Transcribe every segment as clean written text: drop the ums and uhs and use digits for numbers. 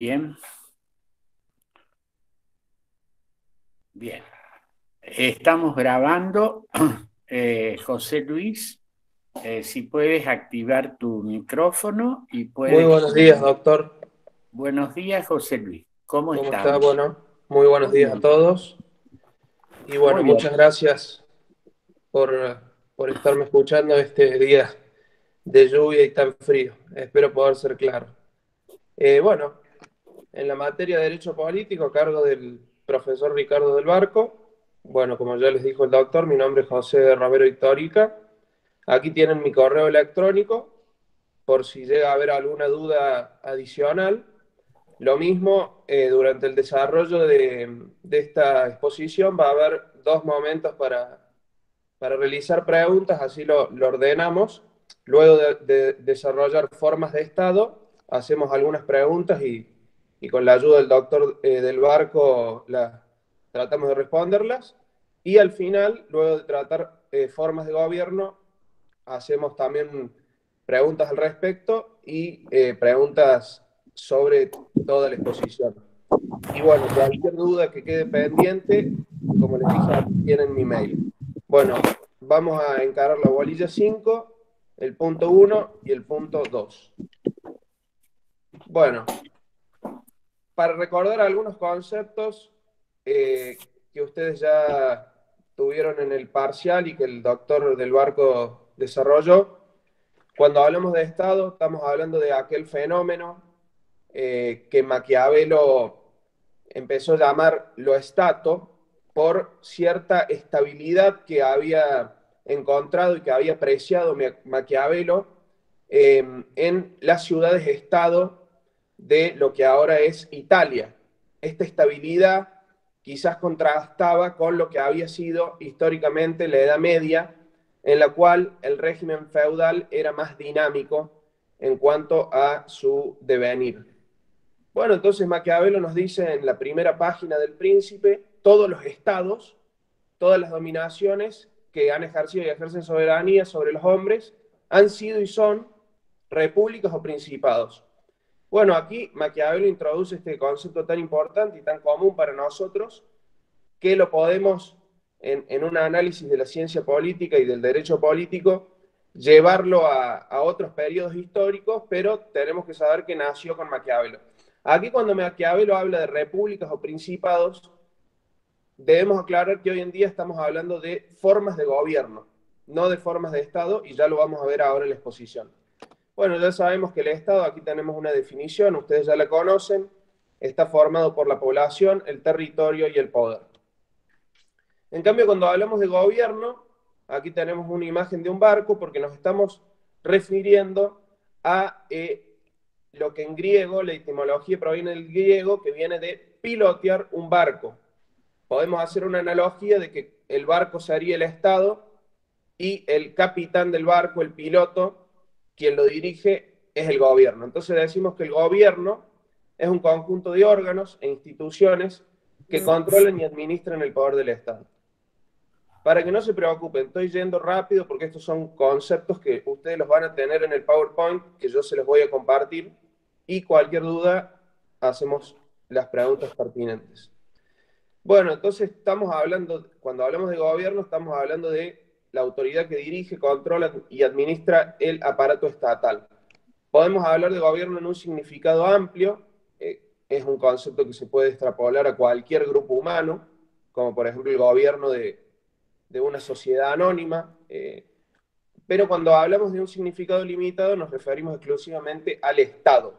Bien, bien. Estamos grabando. José Luis, si puedes activar tu micrófono y Muy puedes... buenos días, doctor. Buenos días, José Luis. ¿Cómo ¿Cómo está? estamos? Bueno, muy buenos Muy días a bien, todos. Y bueno, muy bien. muchas gracias por estarme escuchando este día de lluvia y tan frío. Espero poder ser claro. Bueno, en la materia de Derecho Político, a cargo del profesor Ricardo del Barco. Bueno, como ya les dijo el doctor, mi nombre es José Romero Victorica. Aquí tienen mi correo electrónico por si llega a haber alguna duda adicional. Lo mismo, durante el desarrollo de esta exposición va a haber dos momentos para realizar preguntas, así lo ordenamos. Luego de desarrollar formas de estado, hacemos algunas preguntas y con la ayuda del doctor del Barco tratamos de responderlas. Y al final, luego de tratar formas de gobierno, hacemos también preguntas al respecto y preguntas sobre toda la exposición. Y bueno, cualquier duda que quede pendiente, como les dije, aquí tienen mi mail. Bueno, vamos a encarar la bolilla 5, el punto uno y el punto 2. Bueno, para recordar algunos conceptos que ustedes ya tuvieron en el parcial y que el doctor del Barco desarrolló, cuando hablamos de Estado, estamos hablando de aquel fenómeno que Maquiavelo empezó a llamar lo Stato por cierta estabilidad que había encontrado y que había apreciado Maquiavelo en las ciudades-estado de lo que ahora es Italia. Esta estabilidad quizás contrastaba con lo que había sido históricamente la Edad Media, en la cual el régimen feudal era más dinámico en cuanto a su devenir. Bueno, entonces Maquiavelo nos dice en la primera página del Príncipe, todos los estados, todas las dominaciones que han ejercido y ejercen soberanía sobre los hombres, han sido y son repúblicas o principados. Bueno, aquí Maquiavelo introduce este concepto tan importante y tan común para nosotros que lo podemos, en un análisis de la ciencia política y del derecho político, llevarlo a otros periodos históricos, pero tenemos que saber que nació con Maquiavelo. Aquí cuando Maquiavelo habla de repúblicas o principados, debemos aclarar que hoy en día estamos hablando de formas de gobierno, no de formas de Estado, y ya lo vamos a ver ahora en la exposición. Bueno, ya sabemos que el Estado, aquí tenemos una definición, ustedes ya la conocen, está formado por la población, el territorio y el poder. En cambio, cuando hablamos de gobierno, aquí tenemos una imagen de un barco porque nos estamos refiriendo a lo que en griego, la etimología proviene del griego, que viene de pilotear un barco. Podemos hacer una analogía de que el barco sería el Estado y el capitán del barco, el piloto, quien lo dirige, es el gobierno. Entonces decimos que el gobierno es un conjunto de órganos e instituciones que controlan y administran el poder del Estado. Para que no se preocupen, estoy yendo rápido porque estos son conceptos que ustedes los van a tener en el PowerPoint que yo se los voy a compartir y cualquier duda hacemos las preguntas pertinentes. Bueno, entonces estamos hablando, cuando hablamos de gobierno, estamos hablando de la autoridad que dirige, controla y administra el aparato estatal. Podemos hablar de gobierno en un significado amplio, es un concepto que se puede extrapolar a cualquier grupo humano, como por ejemplo el gobierno de una sociedad anónima, pero cuando hablamos de un significado limitado nos referimos exclusivamente al Estado.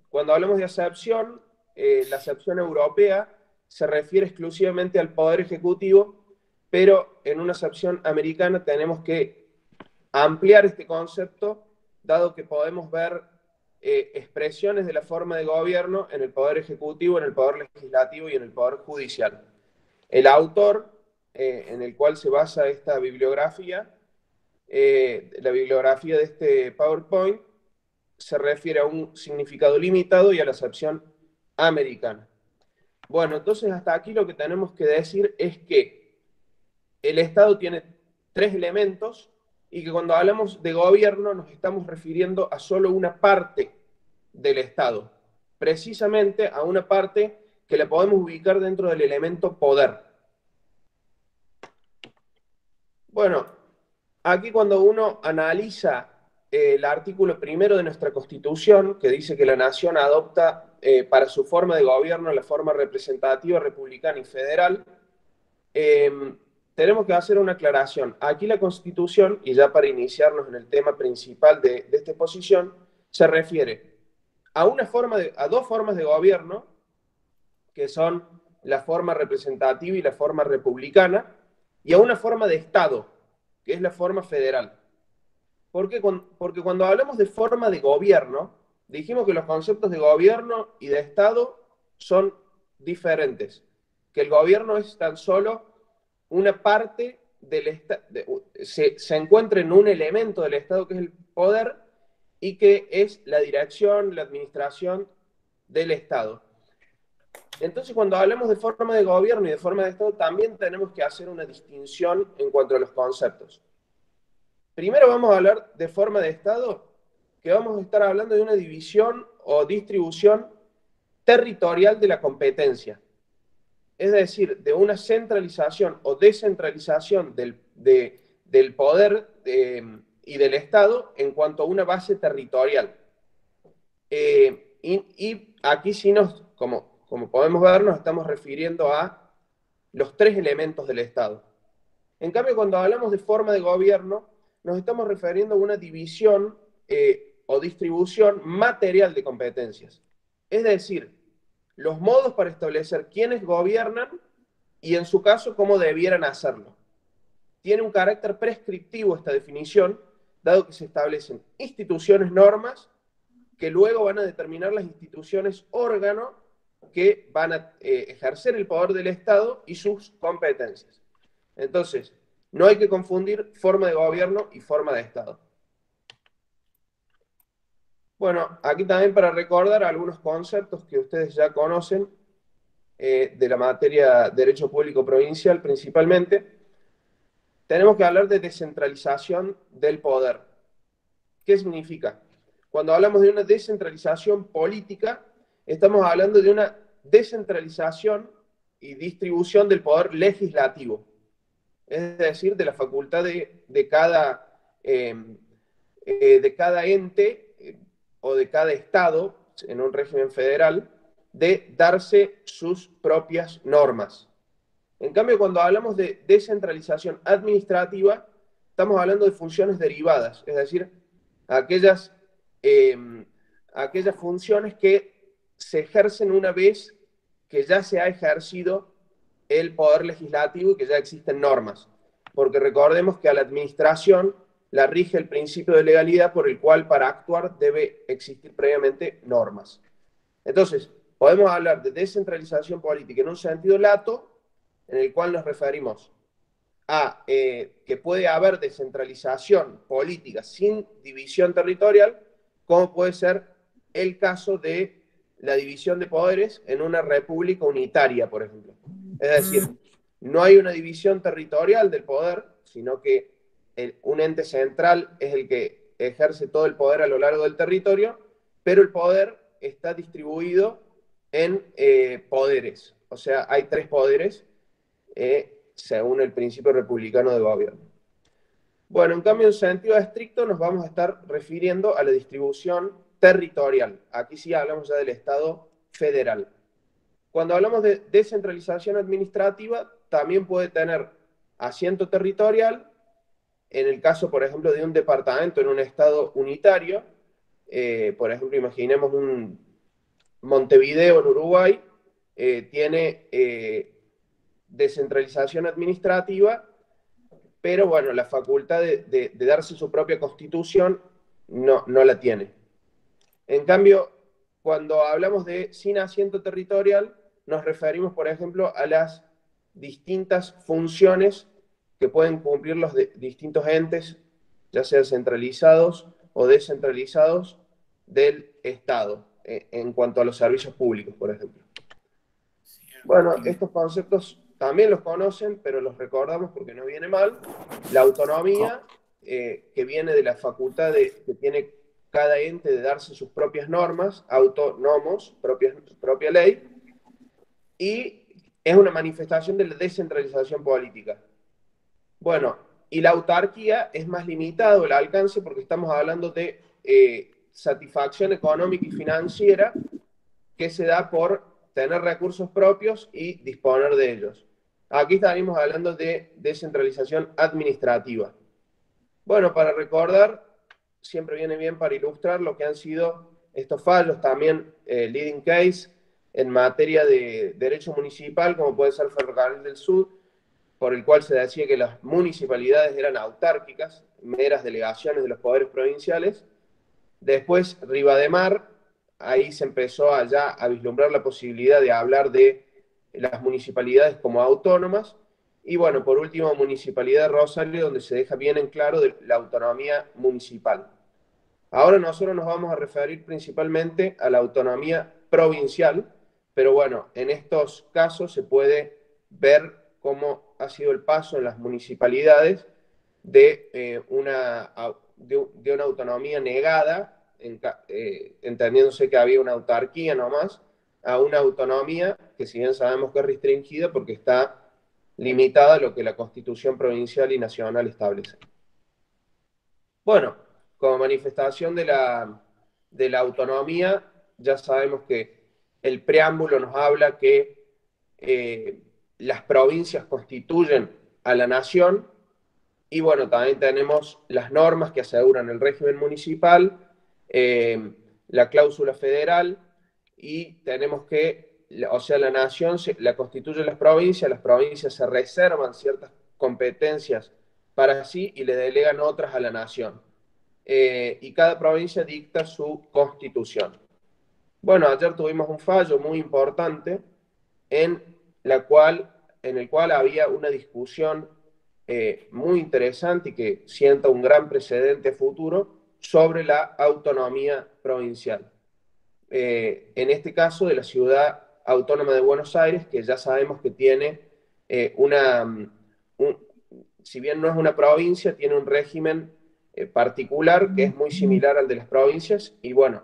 Cuando hablamos de acepción, la acepción europea se refiere exclusivamente al poder ejecutivo, pero en una acepción americana tenemos que ampliar este concepto, dado que podemos ver expresiones de la forma de gobierno en el poder ejecutivo, en el poder legislativo y en el poder judicial. El autor en el cual se basa esta bibliografía, la bibliografía de este PowerPoint, se refiere a un significado limitado y a la acepción americana. Bueno, entonces hasta aquí lo que tenemos que decir es que el Estado tiene tres elementos y que cuando hablamos de gobierno nos estamos refiriendo a solo una parte del Estado. precisamente a una parte que la podemos ubicar dentro del elemento poder. Bueno, aquí cuando uno analiza el artículo primero de nuestra Constitución, que dice que la nación adopta para su forma de gobierno la forma representativa, republicana y federal, tenemos que hacer una aclaración. Aquí la Constitución, y ya para iniciarnos en el tema principal de esta exposición, se refiere a dos formas de gobierno, que son la forma representativa y la forma republicana, y a una forma de Estado, que es la forma federal. Porque cuando hablamos de forma de gobierno, dijimos que los conceptos de gobierno y de Estado son diferentes, que el gobierno es tan solo una parte del Estado, se encuentra en un elemento del Estado que es el poder y que es la dirección, la administración del Estado. Entonces, cuando hablamos de forma de gobierno y de forma de Estado, también tenemos que hacer una distinción en cuanto a los conceptos. Primero vamos a hablar de forma de Estado, que vamos a estar hablando de una división o distribución territorial de la competencia. Es decir, de una centralización o descentralización del poder y del Estado en cuanto a una base territorial. Y aquí sí como podemos ver, nos estamos refiriendo a los tres elementos del Estado. En cambio, cuando hablamos de forma de gobierno, nos estamos refiriendo a una división o distribución material de competencias. Es decir, los modos para establecer quiénes gobiernan y, en su caso, cómo debieran hacerlo. Tiene un carácter prescriptivo esta definición, dado que se establecen instituciones, normas, que luego van a determinar las instituciones órgano que van a ejercer el poder del Estado y sus competencias. Entonces, no hay que confundir forma de gobierno y forma de Estado. Bueno, aquí también para recordar algunos conceptos que ustedes ya conocen de la materia Derecho Público Provincial principalmente, tenemos que hablar de descentralización del poder. ¿Qué significa? Cuando hablamos de una descentralización política, estamos hablando de una descentralización y distribución del poder legislativo, es decir, de la facultad de cada ente o de cada estado en un régimen federal de darse sus propias normas. En cambio, cuando hablamos de descentralización administrativa, estamos hablando de funciones derivadas, es decir, aquellas funciones que se ejercen una vez que ya se ha ejercido el poder legislativo y que ya existen normas. Porque recordemos que a la administración la rige el principio de legalidad por el cual para actuar debe existir previamente normas. Entonces, podemos hablar de descentralización política en un sentido lato, en el cual nos referimos a que puede haber descentralización política sin división territorial, como puede ser el caso de la división de poderes en una república unitaria, por ejemplo. Es decir, no hay una división territorial del poder, sino que un ente central es el que ejerce todo el poder a lo largo del territorio, pero el poder está distribuido en poderes. O sea, hay tres poderes según el principio republicano de gobierno. Bueno, en cambio, en sentido estricto nos vamos a estar refiriendo a la distribución territorial. Aquí sí hablamos ya del Estado federal. Cuando hablamos de descentralización administrativa, también puede tener asiento territorial, en el caso, por ejemplo, de un departamento en un estado unitario, por ejemplo, imaginemos un Montevideo en Uruguay, tiene descentralización administrativa, pero bueno, la facultad de darse su propia constitución no la tiene. En cambio, cuando hablamos de sin asiento territorial, nos referimos, por ejemplo, a las distintas funciones que pueden cumplir los distintos entes, ya sean centralizados o descentralizados del Estado, en cuanto a los servicios públicos, por ejemplo. Bueno, estos conceptos también los conocen, pero los recordamos porque no viene mal. La autonomía, que viene de la facultad que tiene cada ente de darse sus propias normas, autónomos, propia ley, y es una manifestación de la descentralización política. Bueno, y la autarquía es más limitado el alcance porque estamos hablando de satisfacción económica y financiera que se da por tener recursos propios y disponer de ellos. Aquí estaríamos hablando de descentralización administrativa. Bueno, para recordar, siempre viene bien para ilustrar lo que han sido estos fallos, también leading case en materia de derecho municipal, como puede ser Ferrocarril del Sur, por el cual se decía que las municipalidades eran autárquicas, meras delegaciones de los poderes provinciales. Después, Rivademar, ahí se empezó ya a vislumbrar la posibilidad de hablar de las municipalidades como autónomas. Y bueno, por último, Municipalidad de Rosario, donde se deja bien en claro de la autonomía municipal. Ahora nosotros nos vamos a referir principalmente a la autonomía provincial, pero bueno, en estos casos se puede ver cómo ha sido el paso en las municipalidades de una autonomía negada, entendiéndose que había una autarquía nomás, a una autonomía que si bien sabemos que es restringida porque está limitada a lo que la Constitución provincial y nacional establece. Bueno, como manifestación de la autonomía, ya sabemos que el preámbulo nos habla que las provincias constituyen a la nación y bueno, también tenemos las normas que aseguran el régimen municipal, la cláusula federal y tenemos que, o sea, la nación la constituyen las provincias se reservan ciertas competencias para sí y le delegan otras a la nación. Y cada provincia dicta su constitución. Bueno, ayer tuvimos un fallo muy importante en, en el cual había una discusión muy interesante y que sienta un gran precedente futuro sobre la autonomía provincial. En este caso de la ciudad autónoma de Buenos Aires, que ya sabemos que tiene si bien no es una provincia, tiene un régimen particular que es muy similar al de las provincias y bueno,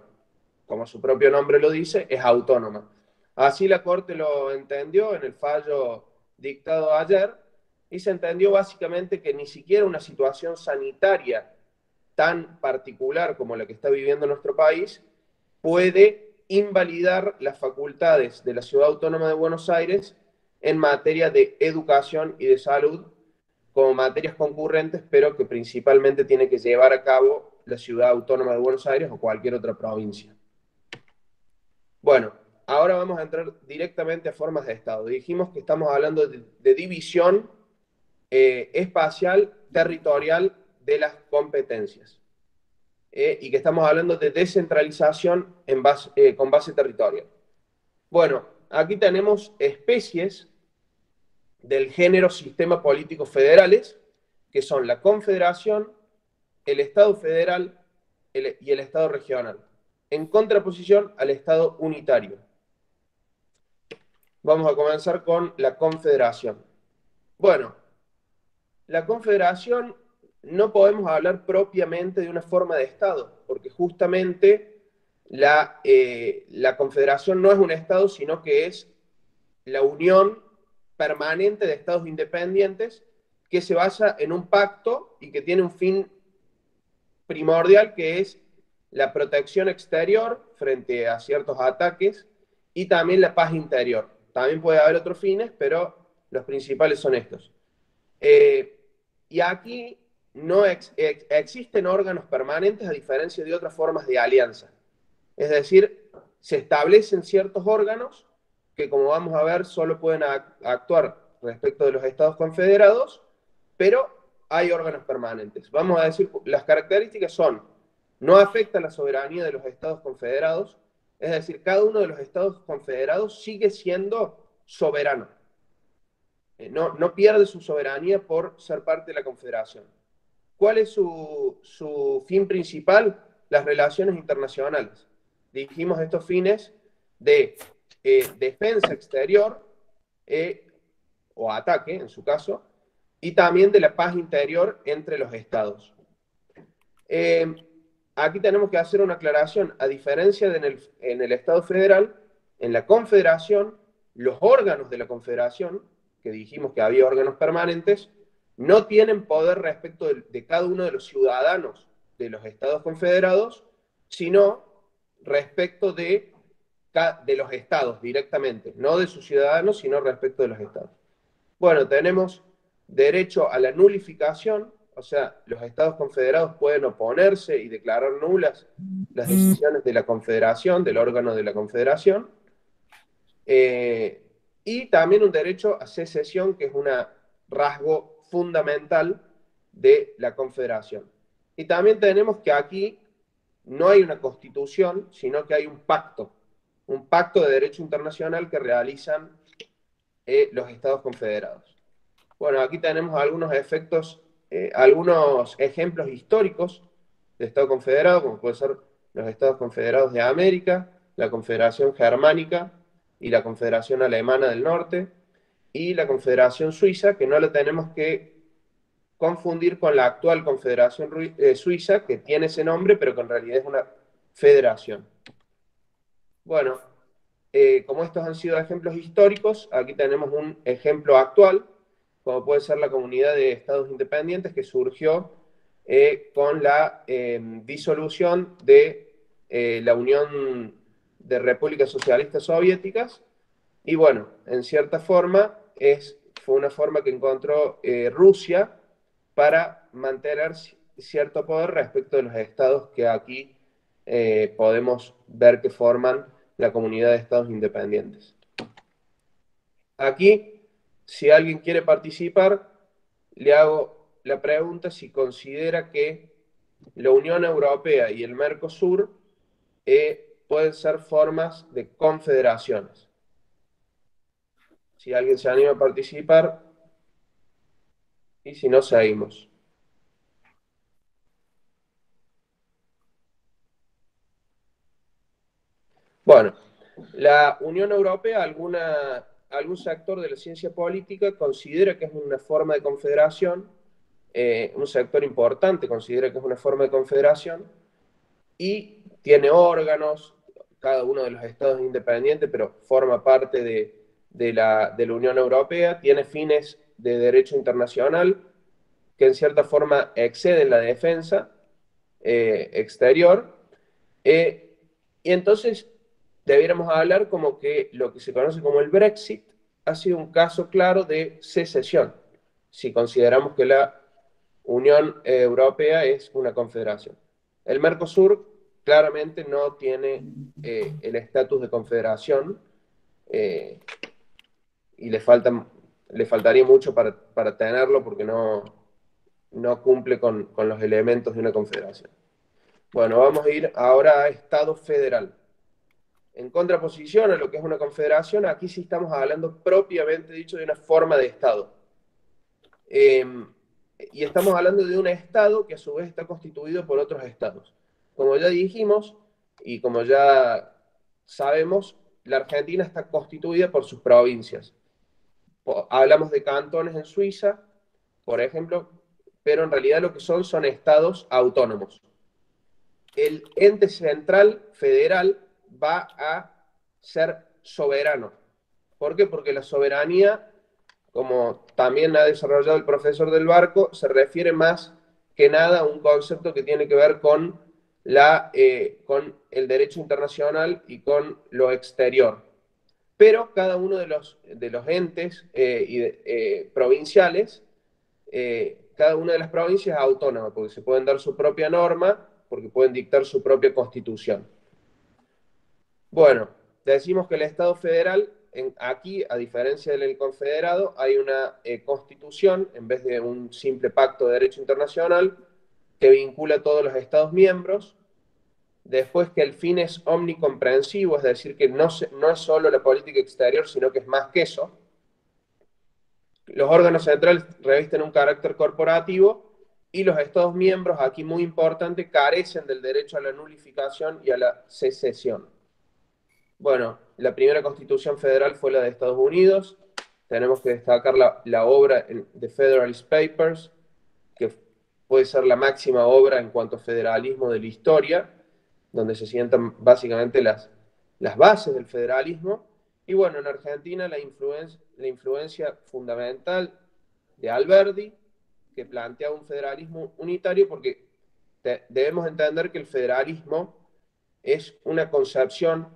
como su propio nombre lo dice, es autónoma. Así la Corte lo entendió en el fallo dictado ayer y se entendió básicamente que ni siquiera una situación sanitaria tan particular como la que está viviendo nuestro país puede invalidar las facultades de la Ciudad Autónoma de Buenos Aires en materia de educación y de salud como materias concurrentes, pero que principalmente tiene que llevar a cabo la Ciudad Autónoma de Buenos Aires o cualquier otra provincia. Bueno, ahora vamos a entrar directamente a formas de Estado. Dijimos que estamos hablando de división espacial, territorial de las competencias. Y que estamos hablando de descentralización con base territorial. Bueno, aquí tenemos especies del género sistema político federales, que son la confederación, el Estado federal y el Estado regional, en contraposición al Estado unitario. Vamos a comenzar con la confederación. Bueno, la confederación no podemos hablar propiamente de una forma de Estado, porque justamente la confederación no es un Estado, sino que es la unión permanente de Estados independientes que se basa en un pacto y que tiene un fin primordial que es la protección exterior frente a ciertos ataques y también la paz interior. También puede haber otros fines, pero los principales son estos. Y aquí no existen órganos permanentes a diferencia de otras formas de alianza. Es decir, se establecen ciertos órganos que, como vamos a ver, solo pueden actuar respecto de los estados confederados, pero hay órganos permanentes. Vamos a decir, las características son, no afecta la soberanía de los estados confederados, es decir, cada uno de los estados confederados sigue siendo soberano. No pierde su soberanía por ser parte de la confederación. ¿Cuál es su fin principal? Las relaciones internacionales. Dijimos estos fines de defensa exterior o ataque, en su caso, y también de la paz interior entre los estados. aquí tenemos que hacer una aclaración. A diferencia de en el Estado federal, en la Confederación, los órganos de la Confederación, que dijimos que había órganos permanentes, no tienen poder respecto de cada uno de los ciudadanos de los Estados confederados, sino respecto de los estados directamente, no de sus ciudadanos, sino respecto de los estados. Bueno, tenemos derecho a la nulificación, o sea, los estados confederados pueden oponerse y declarar nulas las decisiones de la confederación, del órgano de la confederación, y también un derecho a secesión, que es un rasgo fundamental de la confederación. Y también tenemos que aquí no hay una constitución, sino que hay un pacto de derecho internacional que realizan los estados confederados. Bueno, aquí tenemos algunos ejemplos históricos de Estado confederado, como pueden ser los Estados Confederados de América, la Confederación Germánica y la Confederación Alemana del Norte, y la Confederación Suiza, que no la tenemos que confundir con la actual Confederación Suiza, que tiene ese nombre, pero que en realidad es una federación. Bueno, como estos han sido ejemplos históricos, aquí tenemos un ejemplo actual, como puede ser la Comunidad de Estados Independientes, que surgió con la disolución de la Unión de Repúblicas Socialistas Soviéticas, y bueno, en cierta forma fue una forma que encontró Rusia para mantener cierto poder respecto de los estados que aquí podemos ver que forman la Comunidad de Estados Independientes. Aquí, si alguien quiere participar, le hago la pregunta si considera que la Unión Europea y el Mercosur pueden ser formas de confederaciones. Si alguien se anima a participar, y si no, seguimos. Bueno, la Unión Europea, algún sector de la ciencia política considera que es una forma de confederación, un sector importante considera que es una forma de confederación, y tiene órganos, cada uno de los estados es independiente, pero forma parte de la Unión Europea, tiene fines de derecho internacional que en cierta forma exceden la defensa exterior, y entonces debiéramos hablar como que lo que se conoce como el Brexit ha sido un caso claro de secesión, si consideramos que la Unión Europea es una confederación. El Mercosur claramente no tiene el estatus de confederación, y le faltaría mucho para tenerlo porque no cumple con los elementos de una confederación. Bueno, vamos a ir ahora a Estado federal. En contraposición a lo que es una confederación, aquí sí estamos hablando propiamente dicho de una forma de Estado. Y estamos hablando de un Estado que a su vez está constituido por otros Estados. Como ya dijimos, y como ya sabemos, la Argentina está constituida por sus provincias. Hablamos de cantones en Suiza, por ejemplo, pero en realidad lo que son estados autónomos. El ente central federal va a ser soberano. ¿Por qué? Porque la soberanía, como también ha desarrollado el profesor del Barco, se refiere más que nada a un concepto que tiene que ver con el derecho internacional y con lo exterior. Pero cada uno de los entes provinciales, cada una de las provincias es autónoma, porque se pueden dar su propia norma, porque pueden dictar su propia constitución. Bueno, decimos que el Estado federal, aquí, a diferencia del confederado, hay una constitución en vez de un simple pacto de derecho internacional que vincula a todos los Estados miembros. Después, que el fin es omnicomprensivo, es decir, que no es solo la política exterior, sino que es más que eso. Los órganos centrales revisten un carácter corporativo, y los Estados miembros, aquí muy importante, carecen del derecho a la nulificación y a la secesión. Bueno, la primera constitución federal fue la de Estados Unidos. Tenemos que destacar la obra The Federalist Papers, que puede ser la máxima obra en cuanto a federalismo de la historia, donde se sientan básicamente las bases del federalismo. Y bueno, en Argentina la influencia fundamental de Alberdi, que plantea un federalismo unitario, porque debemos entender que el federalismo es una concepción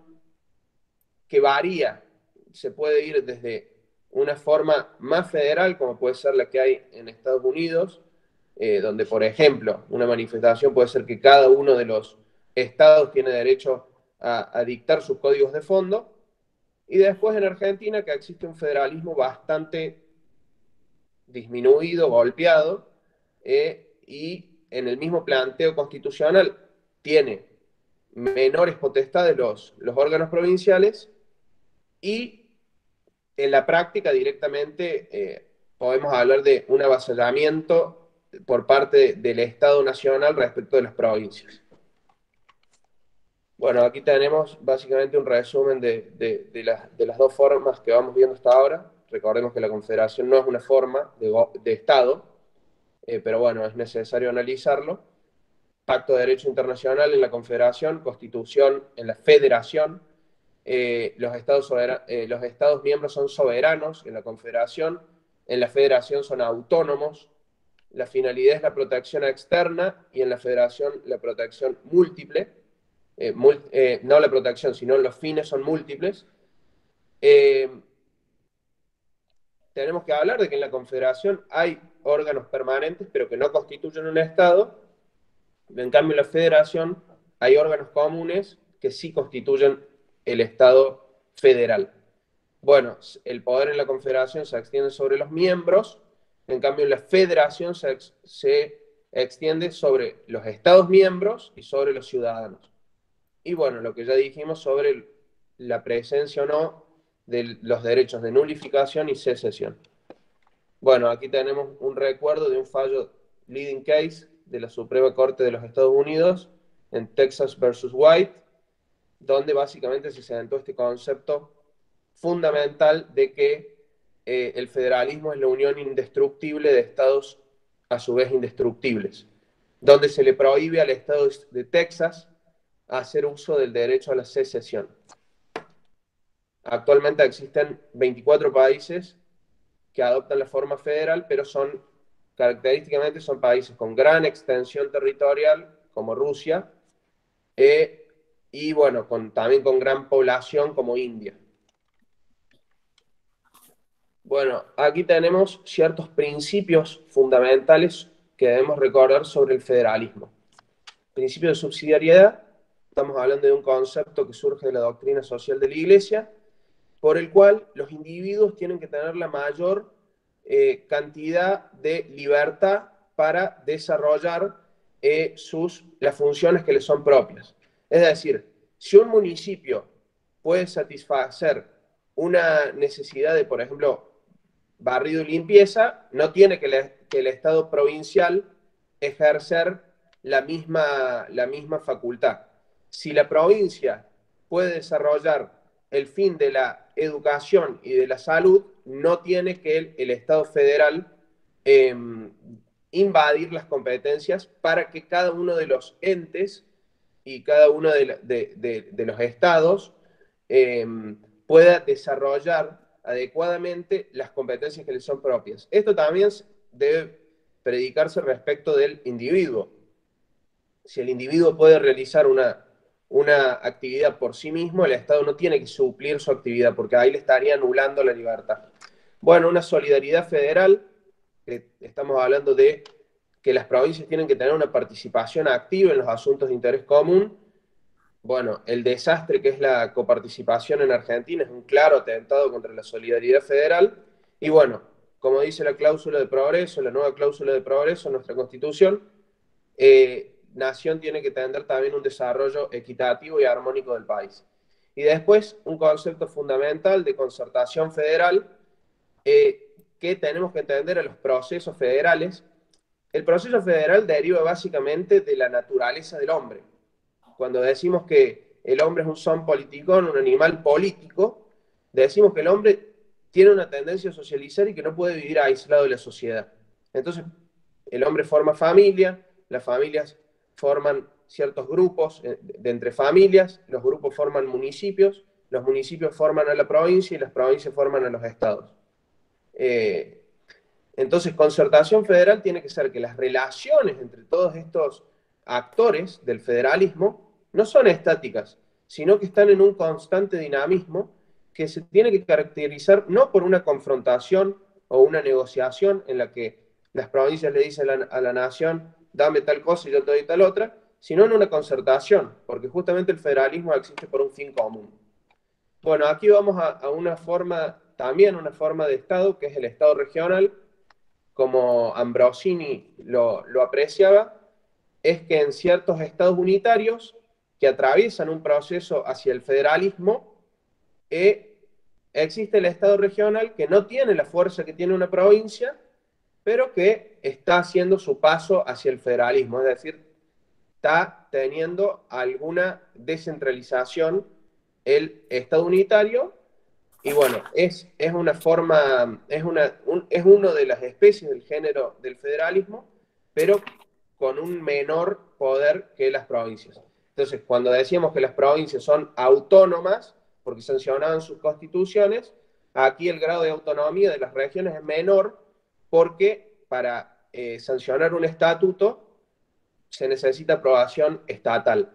que varía, se puede ir desde una forma más federal, como puede ser la que hay en Estados Unidos, donde, por ejemplo, una manifestación puede ser que cada uno de los estados tiene derecho a dictar sus códigos de fondo, y después en Argentina, que existe un federalismo bastante disminuido, golpeado, y en el mismo planteo constitucional tiene menores potestades los órganos provinciales, y en la práctica directamente podemos hablar de un avasallamiento por parte del Estado Nacional respecto de las provincias. Bueno, aquí tenemos básicamente un resumen de las dos formas que vamos viendo hasta ahora. Recordemos que la Confederación no es una forma de Estado, pero bueno, es necesario analizarlo. Pacto de Derecho Internacional en la Confederación, Constitución en la Federación. Los estados miembros son soberanos en la Confederación, en la Federación son autónomos. La finalidad es la protección externa y en la Federación la protección múltiple. No la protección, sino los fines son múltiples. Tenemos que hablar de que en la Confederación hay órganos permanentes, pero que no constituyen un Estado. En cambio, en la Federación hay órganos comunes que sí constituyen el Estado federal. Bueno, el poder en la Confederación se extiende sobre los miembros, en cambio en la Federación se extiende sobre los Estados miembros y sobre los ciudadanos. Y bueno, lo que ya dijimos sobre la presencia o no de los derechos de nulificación y secesión. Bueno, aquí tenemos un recuerdo de un fallo leading case de la Suprema Corte de los Estados Unidos en Texas versus White, donde básicamente se sentó este concepto fundamental de que el federalismo es la unión indestructible de estados a su vez indestructibles, donde se le prohíbe al estado de Texas hacer uso del derecho a la secesión. Actualmente existen 24 países que adoptan la forma federal, pero característicamente son países con gran extensión territorial, como Rusia, y bueno, también con gran población, como India. Bueno, aquí tenemos ciertos principios fundamentales que debemos recordar sobre el federalismo. Principio de subsidiariedad, estamos hablando de un concepto que surge de la doctrina social de la Iglesia, por el cual los individuos tienen que tener la mayor cantidad de libertad para desarrollar las funciones que les son propias. Es decir, si un municipio puede satisfacer una necesidad de, por ejemplo, barrido y limpieza, no tiene que el Estado provincial ejercer la misma facultad. Si la provincia puede desarrollar el fin de la educación y de la salud, no tiene que el Estado federal invadir las competencias para que cada uno de los entes y cada uno de los estados pueda desarrollar adecuadamente las competencias que le son propias. Esto también debe predicarse respecto del individuo. Si el individuo puede realizar una actividad por sí mismo, el Estado no tiene que suplir su actividad, porque ahí le estaría anulando la libertad. Bueno, una solidaridad federal, estamos hablando de que las provincias tienen que tener una participación activa en los asuntos de interés común. Bueno, el desastre que es la coparticipación en Argentina es un claro atentado contra la solidaridad federal. Y bueno, como dice la cláusula de progreso, la nueva cláusula de progreso en nuestra Constitución, nación tiene que tener también un desarrollo equitativo y armónico del país. Y después, un concepto fundamental de concertación federal, que tenemos que entender a los procesos federales. El proceso federal deriva básicamente de la naturaleza del hombre. Cuando decimos que el hombre es un son politicón, un animal político, decimos que el hombre tiene una tendencia a socializar y que no puede vivir aislado de la sociedad. Entonces, el hombre forma familia, las familias forman ciertos grupos de entre familias, los grupos forman municipios, los municipios forman a la provincia y las provincias forman a los estados. Entonces, concertación federal tiene que ser que las relaciones entre todos estos actores del federalismo no son estáticas, sino que están en un constante dinamismo que se tiene que caracterizar no por una confrontación o una negociación en la que las provincias le dicen a la nación, dame tal cosa y yo te doy tal otra, sino en una concertación, porque justamente el federalismo existe por un fin común. Bueno, aquí vamos a una forma, también una forma de Estado, que es el Estado regional, como Ambrosini lo apreciaba, es que en ciertos estados unitarios que atraviesan un proceso hacia el federalismo, existe el estado regional que no tiene la fuerza que tiene una provincia, pero que está haciendo su paso hacia el federalismo, es decir, está teniendo alguna descentralización el estado unitario. Y bueno, es una forma, es uno de las especies del género del federalismo, pero con un menor poder que las provincias. Entonces, cuando decíamos que las provincias son autónomas, porque sancionaban sus constituciones, aquí el grado de autonomía de las regiones es menor, porque para sancionar un estatuto se necesita aprobación estatal.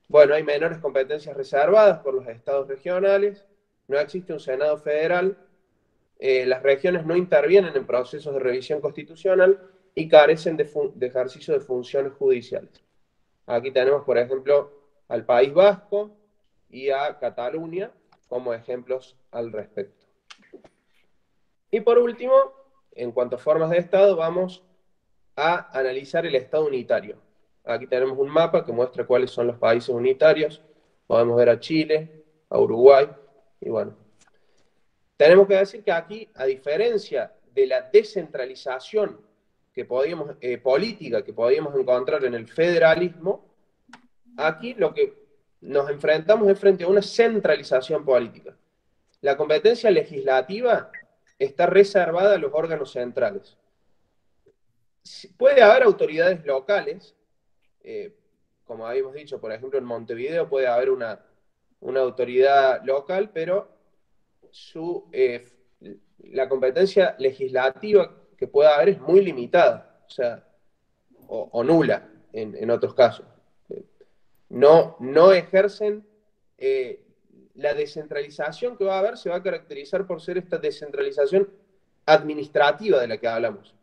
Bueno, hay menores competencias reservadas por los estados regionales, no existe un Senado federal, las regiones no intervienen en procesos de revisión constitucional y carecen de ejercicio de funciones judiciales. Aquí tenemos, por ejemplo, al País Vasco y a Cataluña como ejemplos al respecto. Y por último, en cuanto a formas de Estado, vamos a analizar el Estado unitario. Aquí tenemos un mapa que muestra cuáles son los países unitarios. Podemos ver a Chile, a Uruguay, y bueno. Tenemos que decir que aquí, a diferencia de la descentralización política que podíamos encontrar en el federalismo, aquí lo que nos enfrentamos es frente a una centralización política. La competencia legislativa está reservada a los órganos centrales. Puede haber autoridades locales, como habíamos dicho, por ejemplo, en Montevideo puede haber una autoridad local, pero la competencia legislativa que pueda haber es muy limitada, o sea, o nula en otros casos. No ejercen la descentralización que va a haber, se va a caracterizar por ser esta descentralización administrativa de la que hablamos,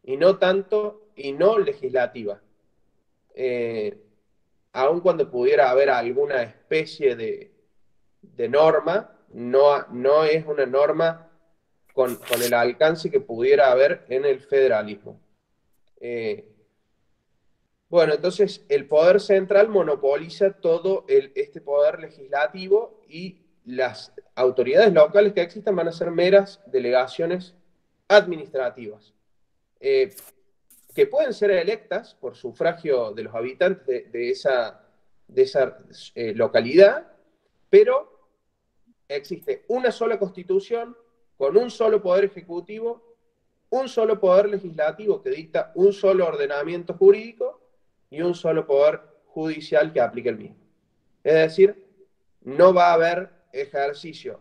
y no tanto, y no legislativa. Aun cuando pudiera haber alguna especie de norma, no es una norma con el alcance que pudiera haber en el federalismo. Bueno, entonces el poder central monopoliza todo este poder legislativo y las autoridades locales que existen van a ser meras delegaciones administrativas, que pueden ser electas por sufragio de los habitantes de esa localidad, pero existe una sola constitución con un solo poder ejecutivo, un solo poder legislativo que dicta un solo ordenamiento jurídico y un solo poder judicial que aplique el mismo. Es decir, no va a haber ejercicio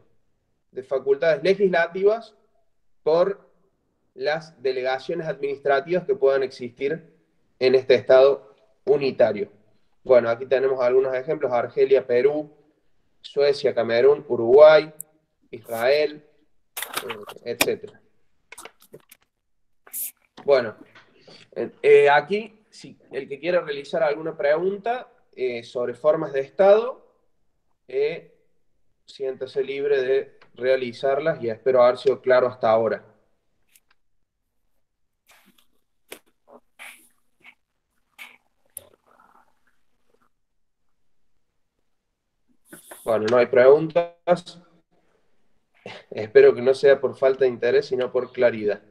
de facultades legislativas por las delegaciones administrativas que puedan existir en este Estado unitario. Bueno, aquí tenemos algunos ejemplos: Argelia, Perú, Suecia, Camerún, Uruguay, Israel, etc. Bueno, aquí, si el que quiera realizar alguna pregunta sobre formas de Estado, siéntase libre de realizarlas y espero haber sido claro hasta ahora. Bueno, no hay preguntas. Espero que no sea por falta de interés, sino por claridad.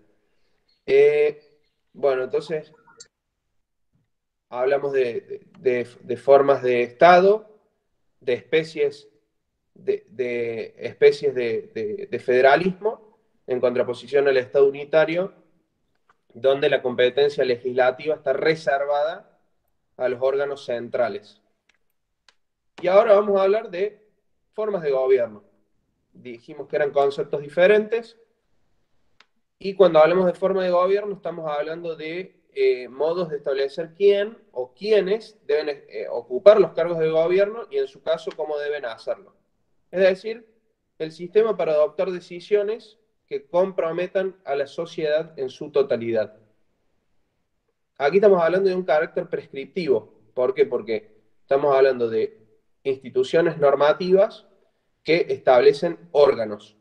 Bueno, entonces hablamos de formas de Estado, de especies especies de federalismo en contraposición al Estado unitario, donde la competencia legislativa está reservada a los órganos centrales. Y ahora vamos a hablar de formas de gobierno. Dijimos que eran conceptos diferentes, y cuando hablamos de forma de gobierno estamos hablando de modos de establecer quién o quiénes deben ocupar los cargos de gobierno y en su caso cómo deben hacerlo. Es decir, el sistema para adoptar decisiones que comprometan a la sociedad en su totalidad. Aquí estamos hablando de un carácter prescriptivo. ¿Por qué? Porque estamos hablando de instituciones normativas que establecen órganos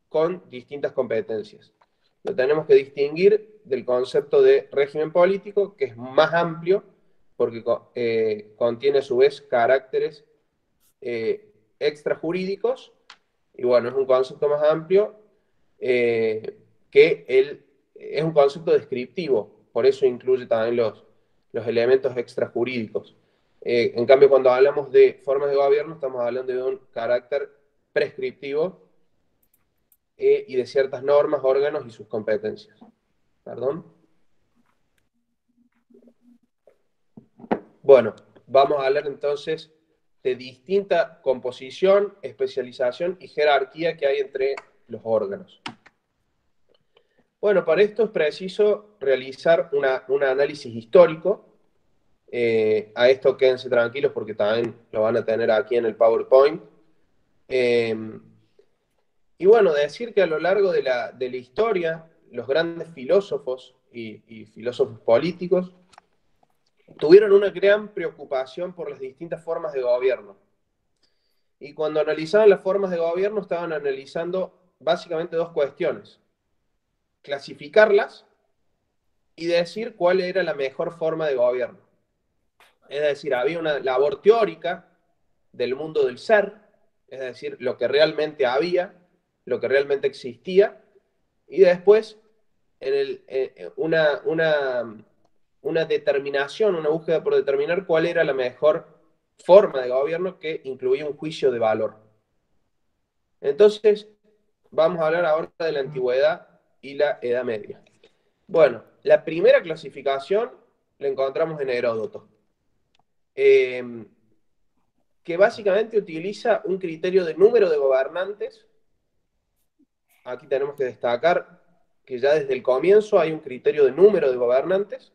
con distintas competencias. Lo tenemos que distinguir del concepto de régimen político, que es más amplio, porque contiene a su vez caracteres extrajurídicos, y bueno, es un concepto más amplio es un concepto descriptivo, por eso incluye también los elementos extrajurídicos. En cambio, cuando hablamos de formas de gobierno, estamos hablando de un carácter prescriptivo y de ciertas normas, órganos y sus competencias. ¿Perdón? Bueno, vamos a hablar entonces de distinta composición, especialización y jerarquía que hay entre los órganos. Bueno, para esto es preciso realizar un análisis histórico. A esto quédense tranquilos porque también lo van a tener aquí en el PowerPoint. Y bueno, decir que a lo largo de la historia, los grandes filósofos y filósofos políticos tuvieron una gran preocupación por las distintas formas de gobierno. Y cuando analizaban las formas de gobierno, estaban analizando básicamente dos cuestiones: clasificarlas y decir cuál era la mejor forma de gobierno. Es decir, había una labor teórica del mundo del ser, es decir, lo que realmente había, lo que realmente existía, y después una determinación, una búsqueda por determinar cuál era la mejor forma de gobierno, que incluía un juicio de valor. Entonces, vamos a hablar ahora de la antigüedad y la Edad Media. Bueno, la primera clasificación la encontramos en Heródoto, que básicamente utiliza un criterio de número de gobernantes. Aquí tenemos que destacar que ya desde el comienzo hay un criterio de número de gobernantes,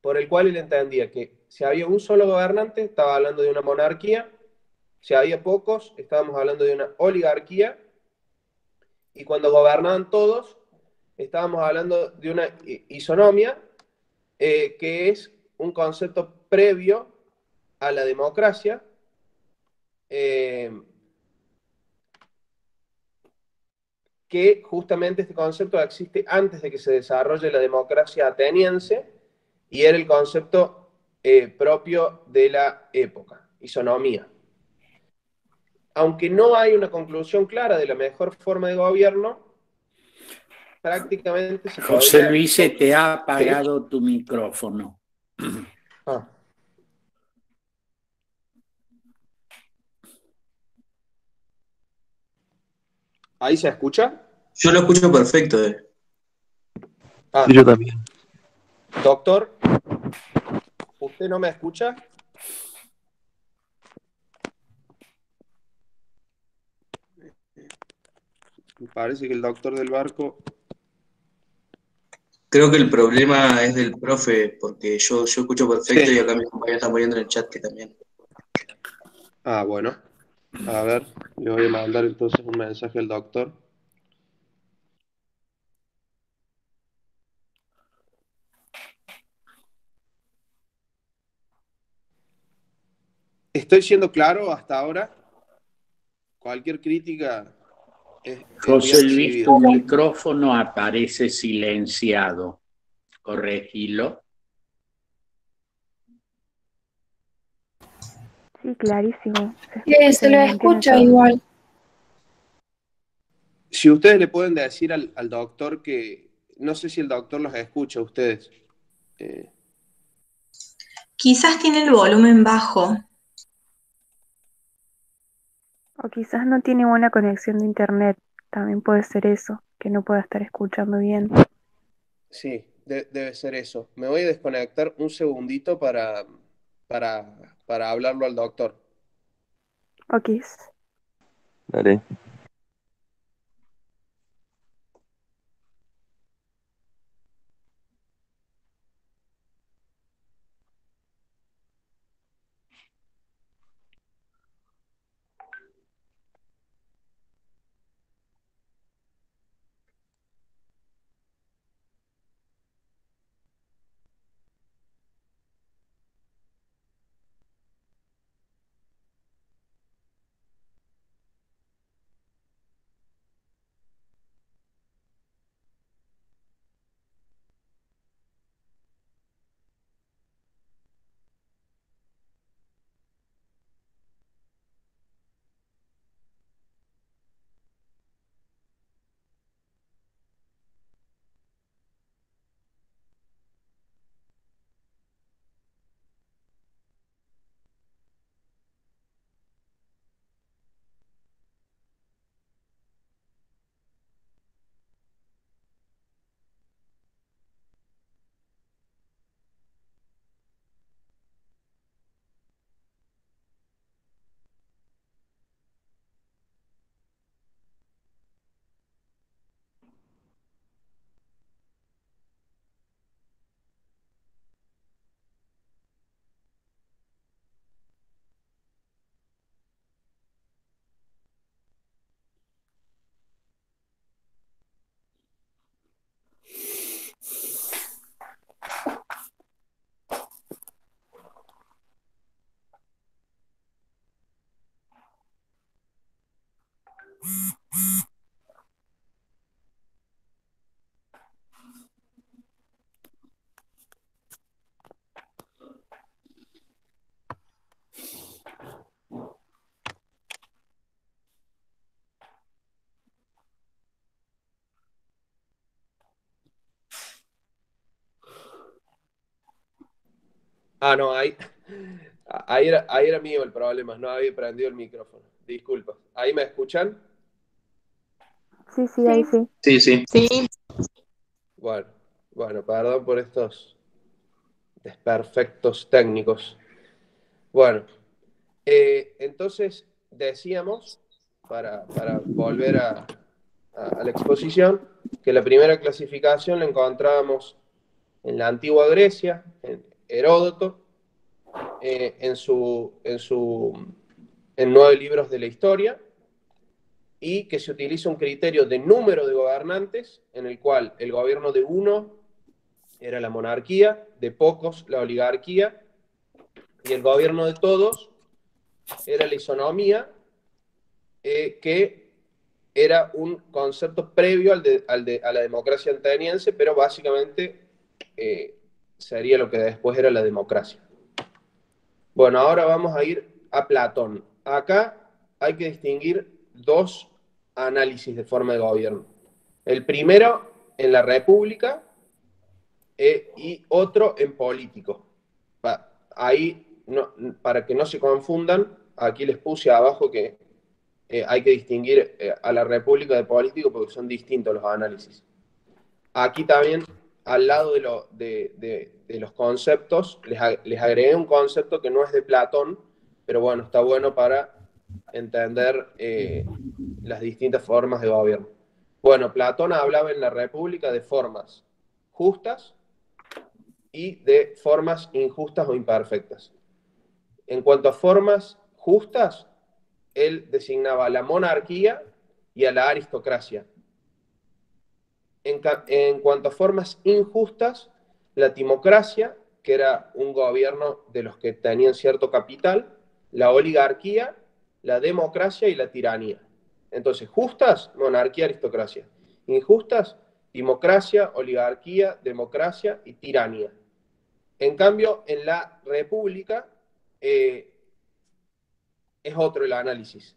por el cual él entendía que si había un solo gobernante, estaba hablando de una monarquía; si había pocos, estábamos hablando de una oligarquía; y cuando gobernaban todos, estábamos hablando de una isonomia, que es un concepto previo a la democracia, que justamente este concepto existe antes de que se desarrolle la democracia ateniense, y era el concepto propio de la época, isonomía. Aunque no hay una conclusión clara de la mejor forma de gobierno, prácticamente se José podría... Luis, se te ha ¿Sí? apagado tu micrófono. Ah. ¿Ahí se escucha? Yo lo escucho perfecto. Ah. Sí, yo también. Doctor, ¿usted no me escucha? Me parece que el doctor del barco... Creo que el problema es del profe, porque yo escucho perfecto, Sí. y acá mis compañeros están poniendo en el chat que también. Ah, bueno. A ver, le voy a mandar entonces un mensaje al doctor. ¿Estoy siendo claro hasta ahora? Cualquier crítica es bien José Luis, recibida. tu micrófono aparece silenciado. Corregilo. Sí, clarísimo. Se lo escucha igual. Si ustedes le pueden decir al doctor que... No sé si el doctor los escucha a ustedes. Quizás tiene el volumen bajo. O quizás no tiene buena conexión de internet. También puede ser eso, que no pueda estar escuchando bien. Sí. debe ser eso. Me voy a desconectar un segundito para hablarlo al doctor. Ok. Dale. Ah, no, ahí era mío el problema, no había prendido el micrófono. Disculpa. ¿Ahí me escuchan? Sí, ahí sí. Sí, sí. Sí. Bueno, perdón por estos desperfectos técnicos. Bueno, entonces decíamos, para volver a la exposición, que la primera clasificación la encontrábamos en la antigua Grecia, en Heródoto, en 9 libros de la historia, y que se utiliza un criterio de número de gobernantes, en el cual el gobierno de uno era la monarquía, de pocos la oligarquía, y el gobierno de todos era la isonomía, que era un concepto previo a la democracia ateniense, pero básicamente sería lo que después era la democracia. Bueno, ahora vamos a ir a Platón. Acá hay que distinguir dos análisis de forma de gobierno. El primero en la República y otro en político. Ahí, no, para que no se confundan, aquí les puse abajo que hay que distinguir a la República de político porque son distintos los análisis. Aquí también, al lado de los conceptos, les agregué un concepto que no es de Platón, pero bueno, está bueno para entender las distintas formas de gobierno. Bueno, Platón hablaba en la República de formas justas y de formas injustas o imperfectas. En cuanto a formas justas, él designaba a la monarquía y a la aristocracia. En cuanto a formas injustas, la timocracia, que era un gobierno de los que tenían cierto capital, la oligarquía, la democracia y la tiranía. Entonces, justas, monarquía, aristocracia. Injustas, timocracia, oligarquía, democracia y tiranía. En cambio, en la república es otro el análisis.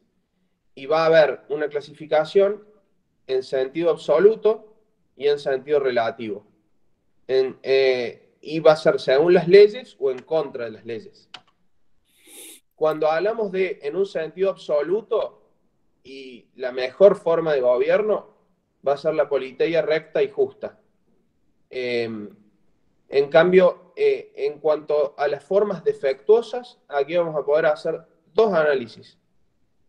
Y va a haber una clasificación en sentido absoluto y en sentido relativo. Y va a ser según las leyes o en contra de las leyes. Cuando hablamos de en un sentido absoluto y la mejor forma de gobierno, va a ser la politeia recta y justa. En cambio, en cuanto a las formas defectuosas, aquí vamos a poder hacer dos análisis.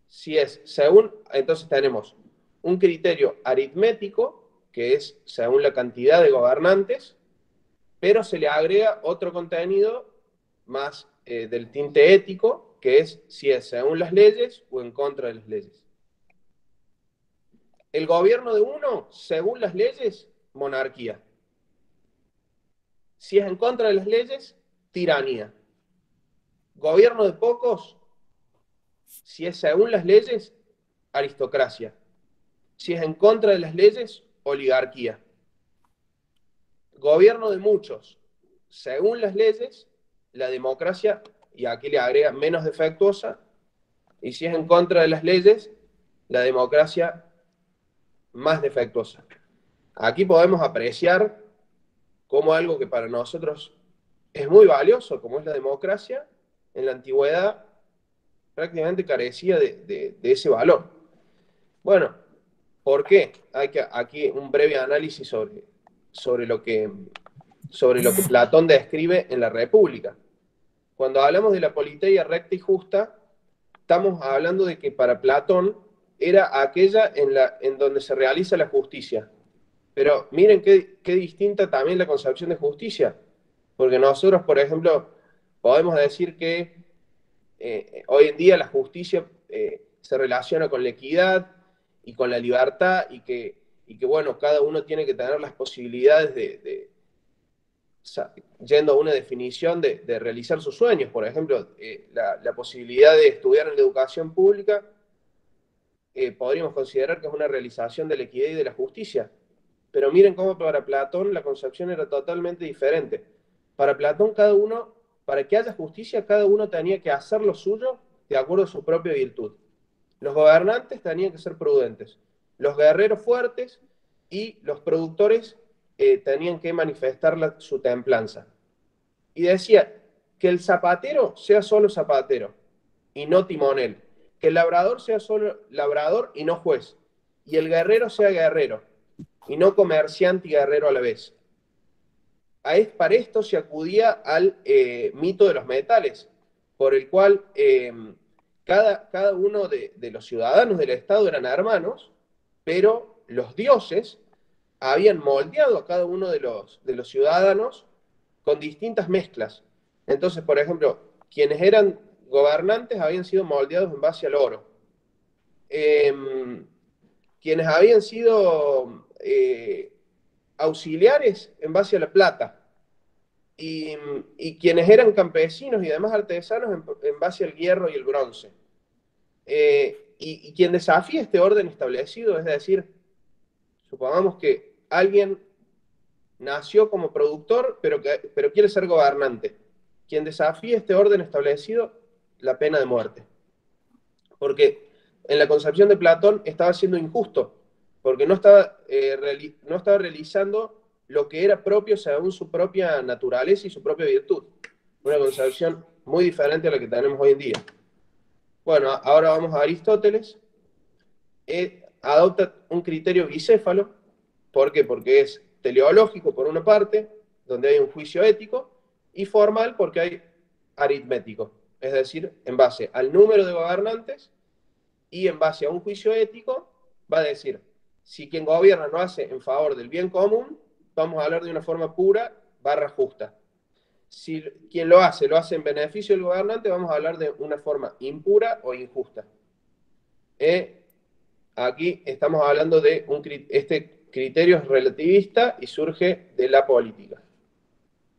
Si es según, entonces tenemos un criterio aritmético, que es según la cantidad de gobernantes, pero se le agrega otro contenido más del tinte ético, que es si es según las leyes o en contra de las leyes. El gobierno de uno, según las leyes, monarquía. Si es en contra de las leyes, tiranía. Gobierno de pocos, si es según las leyes, aristocracia. Si es en contra de las leyes, oligarquía. Gobierno de muchos, según las leyes, la democracia, y aquí le agrega menos defectuosa, y si es en contra de las leyes, la democracia más defectuosa. Aquí podemos apreciar cómo algo que para nosotros es muy valioso, como es la democracia, en la antigüedad prácticamente carecía de ese valor. Bueno, ¿por qué? Hay que aquí un breve análisis sobre lo que Platón describe en la República. Cuando hablamos de la politeia recta y justa, estamos hablando de que para Platón era aquella en donde se realiza la justicia. Pero miren qué distinta también la concepción de justicia. Porque nosotros, por ejemplo, podemos decir que hoy en día la justicia se relaciona con la equidad y con la libertad y que bueno, cada uno tiene que tener las posibilidades yendo a una definición de realizar sus sueños. Por ejemplo, la posibilidad de estudiar en la educación pública podríamos considerar que es una realización de la equidad y de la justicia. Pero miren cómo para Platón la concepción era totalmente diferente. Para Platón, para que haya justicia, cada uno tenía que hacer lo suyo de acuerdo a su propia virtud. Los gobernantes tenían que ser prudentes, los guerreros fuertes y los productores tenían que manifestar su templanza. Y decía que el zapatero sea solo zapatero y no timonel, que el labrador sea solo labrador y no juez, y el guerrero sea guerrero y no comerciante y guerrero a la vez. Para esto se acudía al mito de los metales, por el cual cada uno de los ciudadanos del Estado eran hermanos, pero los dioses habían moldeado a cada uno de los ciudadanos con distintas mezclas. Entonces, por ejemplo, quienes eran gobernantes habían sido moldeados en base al oro. Quienes habían sido auxiliares en base a la plata. Y quienes eran campesinos y demás artesanos en base al hierro y el bronce. Y quien desafía este orden establecido, es decir, supongamos que alguien nació como productor, pero quiere ser gobernante. Quien desafía este orden establecido, la pena de muerte. Porque en la concepción de Platón estaba siendo injusto, porque no estaba realizando lo que era propio según su propia naturaleza y su propia virtud. Una concepción muy diferente a la que tenemos hoy en día. Bueno, ahora vamos a Aristóteles. Adopta un criterio bicéfalo. ¿Por qué? Porque es teleológico por una parte, donde hay un juicio ético, y formal porque hay aritmético. Es decir, en base al número de gobernantes y en base a un juicio ético, va a decir, si quien gobierna no hace en favor del bien común, vamos a hablar de una forma pura / justa. Si quien lo hace en beneficio del gobernante, vamos a hablar de una forma impura o injusta. Aquí estamos hablando de este criterio es relativista y surge de la política.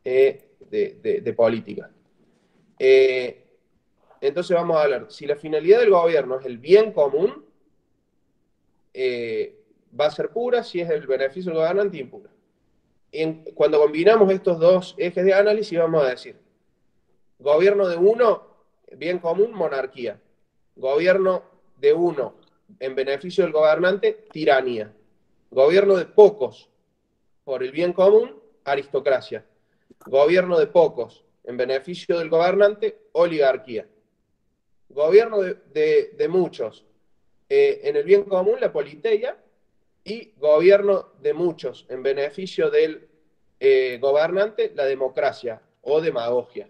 De política. Entonces vamos a hablar, si la finalidad del gobierno es el bien común, va a ser pura, si es el beneficio del gobernante, impura. Cuando combinamos estos dos ejes de análisis, vamos a decir, gobierno de uno, bien común, monarquía. Gobierno de uno, en beneficio del gobernante, tiranía. Gobierno de pocos, por el bien común, aristocracia. Gobierno de pocos, en beneficio del gobernante, oligarquía. Gobierno de muchos, en el bien común, la politeia. Y gobierno de muchos, en beneficio del gobernante, la democracia o demagogia.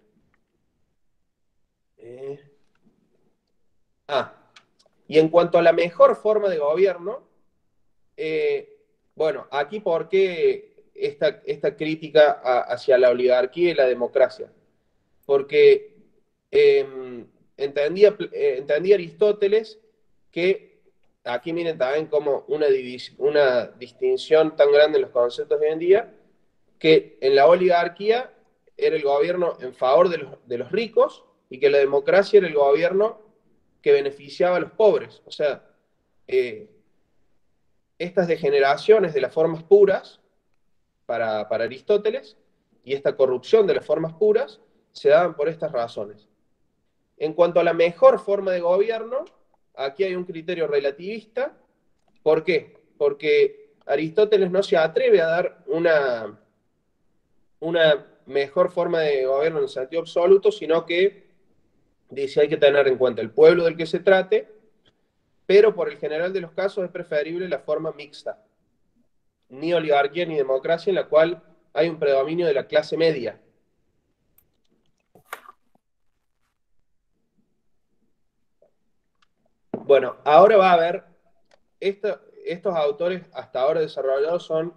Y en cuanto a la mejor forma de gobierno, bueno, aquí por qué esta crítica hacia la oligarquía y la democracia. Porque entendía Aristóteles que, aquí miren también como una distinción tan grande en los conceptos de hoy en día, que en la oligarquía era el gobierno en favor de los ricos y que la democracia era el gobierno que beneficiaba a los pobres. O sea, estas degeneraciones de las formas puras para Aristóteles y esta corrupción de las formas puras se daban por estas razones. En cuanto a la mejor forma de gobierno, aquí hay un criterio relativista. ¿Por qué? Porque Aristóteles no se atreve a dar una mejor forma de gobierno en el sentido absoluto, sino que dice hay que tener en cuenta el pueblo del que se trate, pero por el general de los casos es preferible la forma mixta, ni oligarquía ni democracia, en la cual hay un predominio de la clase media. Bueno, ahora va a haber, estos autores hasta ahora desarrollados son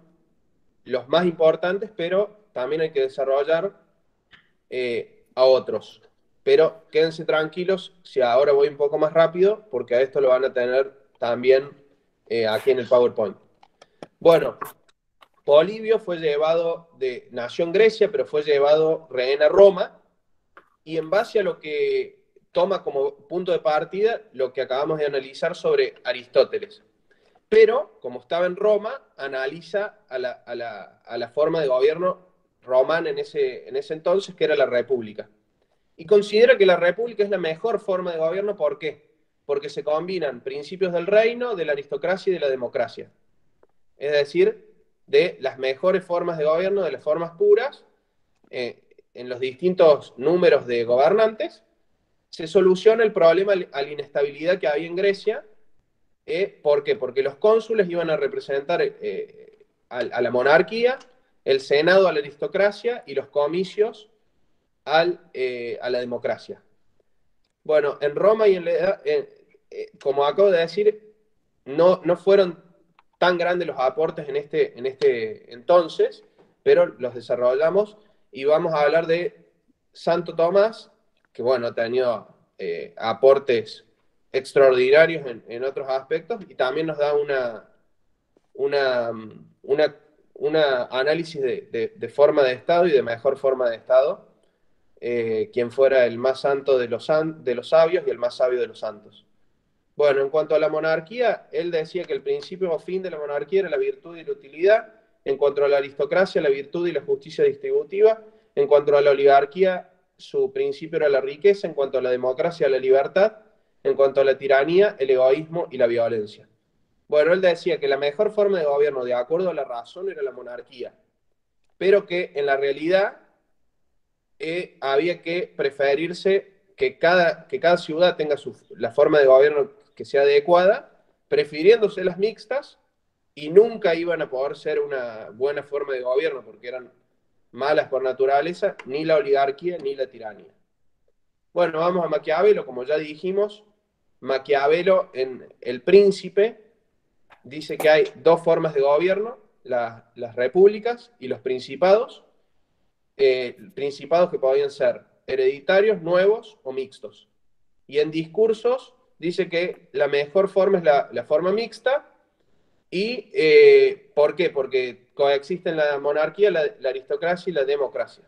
los más importantes, pero también hay que desarrollar a otros. Pero quédense tranquilos si ahora voy un poco más rápido, porque a esto lo van a tener también aquí en el PowerPoint. Bueno, Polibio nació en Grecia, pero fue llevado rehén a Roma, y en base a lo que toma como punto de partida lo que acabamos de analizar sobre Aristóteles. Pero, como estaba en Roma, analiza a la forma de gobierno romana en ese entonces, que era la república. Y considera que la república es la mejor forma de gobierno. ¿Por qué? Porque se combinan principios del reino, de la aristocracia y de la democracia. Es decir, de las mejores formas de gobierno, de las formas puras, en los distintos números de gobernantes, se soluciona el problema a la inestabilidad que había en Grecia. ¿Por qué? Porque los cónsules iban a representar a la monarquía, el senado a la aristocracia y los comicios a la democracia. Bueno, en Roma y como acabo de decir, no fueron tan grandes los aportes en este entonces, pero los desarrollamos y vamos a hablar de Santo Tomás, que bueno, ha tenido aportes extraordinarios en otros aspectos, y también nos da un análisis de forma de Estado y de mejor forma de Estado, quien fuera el más santo de los sabios y el más sabio de los santos. Bueno, en cuanto a la monarquía, él decía que el principio o fin de la monarquía era la virtud y la utilidad. En cuanto a la aristocracia, la virtud y la justicia distributiva. En cuanto a la oligarquía, su principio era la riqueza. En cuanto a la democracia, la libertad. En cuanto a la tiranía, el egoísmo y la violencia. Bueno, él decía que la mejor forma de gobierno, de acuerdo a la razón, era la monarquía, pero que en la realidad había que preferirse que cada ciudad tenga la forma de gobierno que sea adecuada, prefiriéndose las mixtas, y nunca iban a poder ser una buena forma de gobierno, porque eran malas por naturaleza, ni la oligarquía ni la tiranía. Bueno, vamos a Maquiavelo. Como ya dijimos, Maquiavelo en El Príncipe dice que hay dos formas de gobierno, las repúblicas y los principados. Principados que podían ser hereditarios, nuevos o mixtos. Y en discursos dice que la mejor forma es la forma mixta. ¿Y por qué? Porque coexisten la monarquía, la aristocracia y la democracia.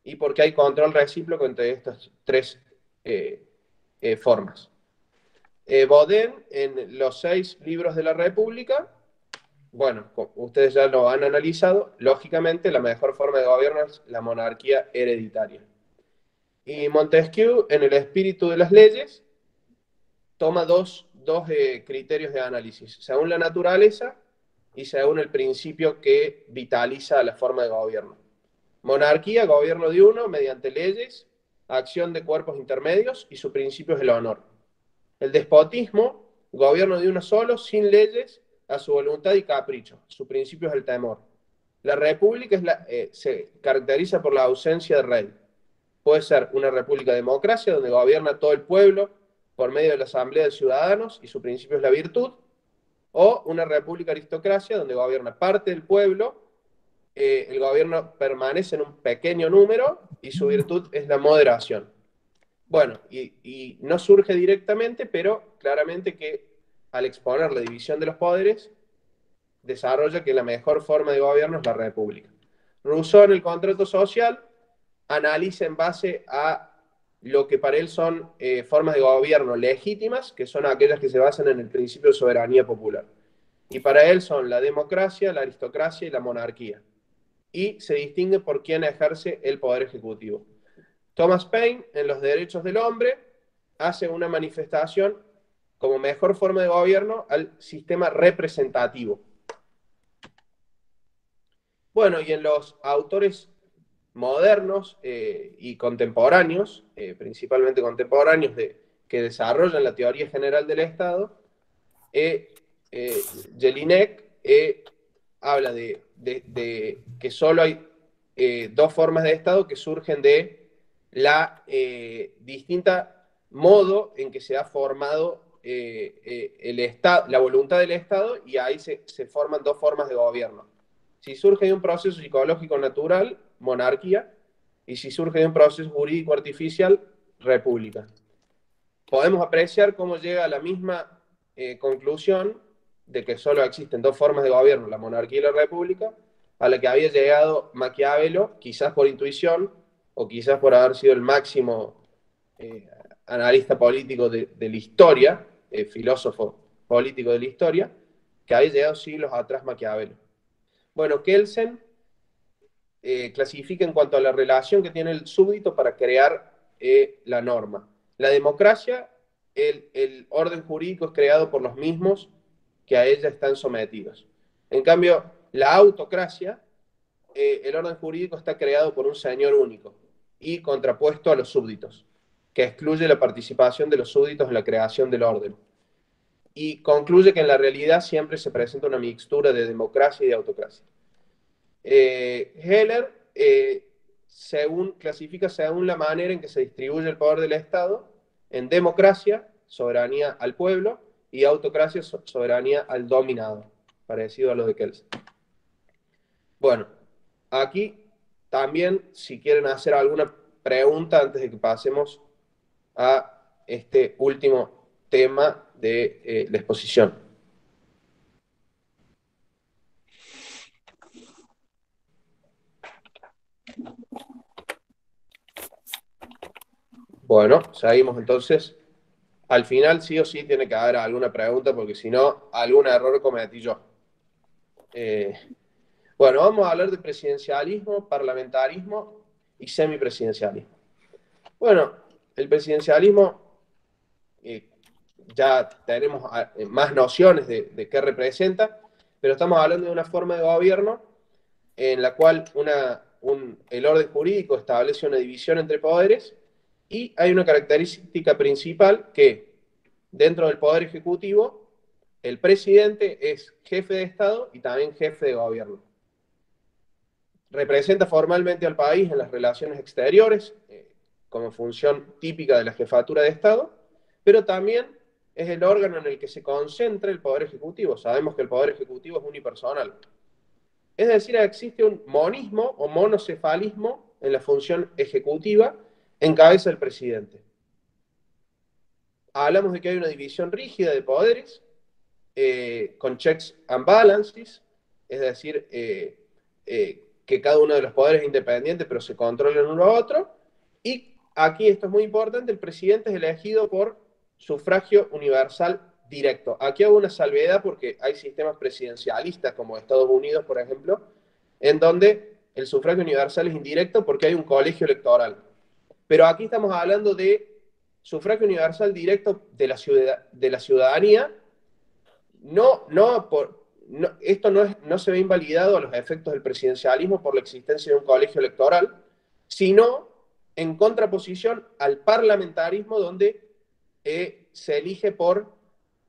Y porque hay control recíproco entre estas tres formas. Bodin, en los 6 libros de la República, bueno, ustedes ya lo han analizado, lógicamente la mejor forma de gobierno es la monarquía hereditaria. Y Montesquieu, en El espíritu de las leyes, toma dos criterios de análisis, según la naturaleza y según el principio que vitaliza la forma de gobierno. Monarquía, gobierno de uno, mediante leyes, acción de cuerpos intermedios, y su principio es el honor. El despotismo, gobierno de uno solo, sin leyes, a su voluntad y capricho. Su principio es el temor. La república se caracteriza por la ausencia de rey. Puede ser una república democracia donde gobierna todo el pueblo por medio de la asamblea de ciudadanos y su principio es la virtud, o una república aristocracia donde gobierna parte del pueblo, el gobierno permanece en un pequeño número y su virtud es la moderación. Bueno, y no surge directamente, pero claramente que al exponer la división de los poderes, desarrolla que la mejor forma de gobierno es la república. Rousseau en el contrato social analiza en base a lo que para él son formas de gobierno legítimas, que son aquellas que se basan en el principio de soberanía popular. Y para él son la democracia, la aristocracia y la monarquía. Y se distingue por quién ejerce el poder ejecutivo. Thomas Paine, en Los Derechos del Hombre, hace una manifestación como mejor forma de gobierno al sistema representativo. Bueno, y en los autores modernos y contemporáneos, principalmente contemporáneos que desarrollan la teoría general del Estado, Jelinek habla de que solo hay dos formas de Estado que surgen de la distinta modo en que se ha formado el Estado, la voluntad del Estado, y ahí se forman dos formas de gobierno. Si surge de un proceso psicológico natural, monarquía, y si surge de un proceso jurídico artificial, república. Podemos apreciar cómo llega a la misma conclusión de que solo existen dos formas de gobierno, la monarquía y la república, a la que había llegado Maquiavelo, quizás por intuición, o quizás por haber sido el máximo analista político de la historia, filósofo político de la historia, que había llegado siglos atrás Maquiavelo. Bueno, Kelsen clasifica en cuanto a la relación que tiene el súbdito para crear la norma. La democracia, el orden jurídico es creado por los mismos que a ella están sometidos. En cambio, la autocracia, el orden jurídico está creado por un señor único y contrapuesto a los súbditos, que excluye la participación de los súbditos en la creación del orden. Y concluye que en la realidad siempre se presenta una mixtura de democracia y de autocracia. Heller clasifica según la manera en que se distribuye el poder del Estado en democracia, soberanía al pueblo, y autocracia, soberanía al dominado, parecido a lo de Kelsen. Bueno, aquí también, si quieren hacer alguna pregunta antes de que pasemos a este último tema de la exposición. Bueno, seguimos entonces. Al final sí o sí tiene que haber alguna pregunta, porque si no, algún error cometí yo. Bueno, vamos a hablar de presidencialismo, parlamentarismo y semipresidencialismo. Bueno, el presidencialismo, ya tenemos más nociones de qué representa, pero estamos hablando de una forma de gobierno en la cual el orden jurídico establece una división entre poderes, y hay una característica principal que dentro del poder ejecutivo el presidente es jefe de Estado y también jefe de gobierno. Representa formalmente al país en las relaciones exteriores, como función típica de la jefatura de Estado, pero también es el órgano en el que se concentra el poder ejecutivo. Sabemos que el poder ejecutivo es unipersonal. Es decir, existe un monismo o monocefalismo en la función ejecutiva en cabeza del presidente. Hablamos de que hay una división rígida de poderes, con checks and balances, es decir, que cada uno de los poderes es independiente, pero se controlan uno a otro. Y aquí, esto es muy importante, el presidente es elegido por sufragio universal directo. Aquí hago una salvedad porque hay sistemas presidencialistas, como Estados Unidos, por ejemplo, en donde el sufragio universal es indirecto porque hay un colegio electoral. Pero aquí estamos hablando de sufragio universal directo de la ciudadanía. Esto no se ve invalidado a los efectos del presidencialismo por la existencia de un colegio electoral, sino en contraposición al parlamentarismo, donde se elige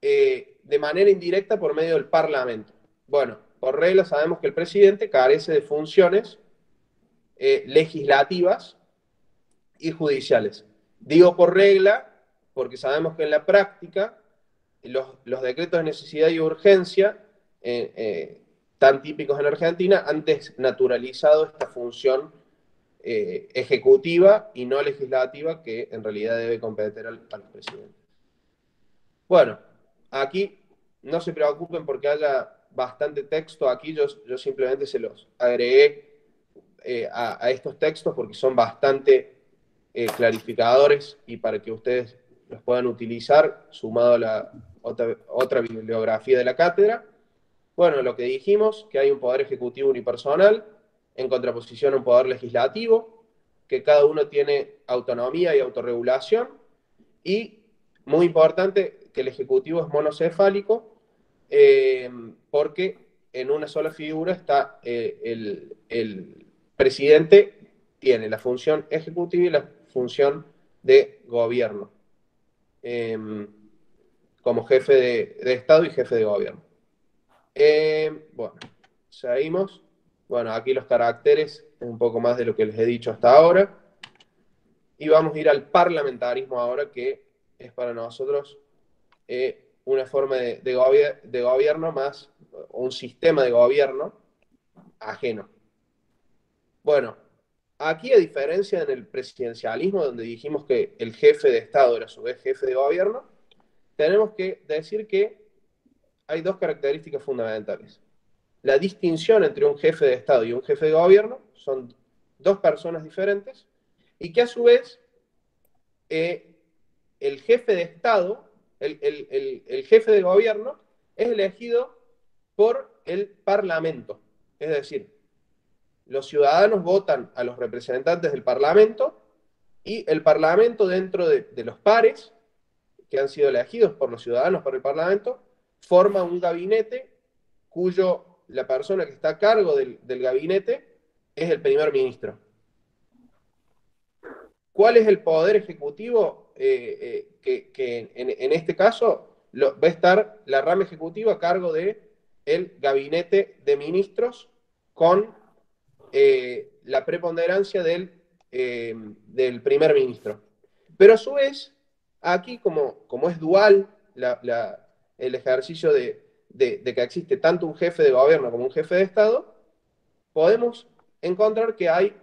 de manera indirecta por medio del Parlamento. Bueno, por regla sabemos que el presidente carece de funciones legislativas y judiciales. Digo por regla porque sabemos que en la práctica los decretos de necesidad y urgencia, tan típicos en Argentina, han desnaturalizado esta función ejecutiva y no legislativa que en realidad debe competir al presidente. Bueno, aquí no se preocupen porque haya bastante texto aquí, yo simplemente se los agregué a estos textos porque son bastante clarificadores y para que ustedes los puedan utilizar, sumado a la otra bibliografía de la cátedra. Bueno, lo que dijimos, que hay un poder ejecutivo unipersonal en contraposición a un poder legislativo, que cada uno tiene autonomía y autorregulación, y, muy importante, que el ejecutivo es monocefálico, porque en una sola figura está el presidente, tiene la función ejecutiva y la función de gobierno, como jefe de Estado y jefe de gobierno. Bueno, seguimos. Bueno, aquí los caracteres, un poco más de lo que les he dicho hasta ahora. Y vamos a ir al parlamentarismo ahora, que es para nosotros una forma de gobierno más, un sistema de gobierno ajeno. Bueno, aquí, a diferencia en el presidencialismo, donde dijimos que el jefe de Estado era a su vez jefe de gobierno, tenemos que decir que hay dos características fundamentales. La distinción entre un jefe de Estado y un jefe de gobierno son dos personas diferentes y que a su vez el jefe de Estado, el jefe de gobierno, es elegido por el Parlamento. Es decir, los ciudadanos votan a los representantes del Parlamento y el Parlamento, dentro de los pares que han sido elegidos por los ciudadanos para el Parlamento, forma un gabinete la persona que está a cargo del gabinete es el primer ministro. ¿Cuál es el poder ejecutivo? Que en este caso va a estar la rama ejecutiva a cargo del gabinete de ministros con la preponderancia del primer ministro. Pero a su vez, aquí como es dual el ejercicio de que existe tanto un jefe de gobierno como un jefe de Estado, podemos encontrar que hay,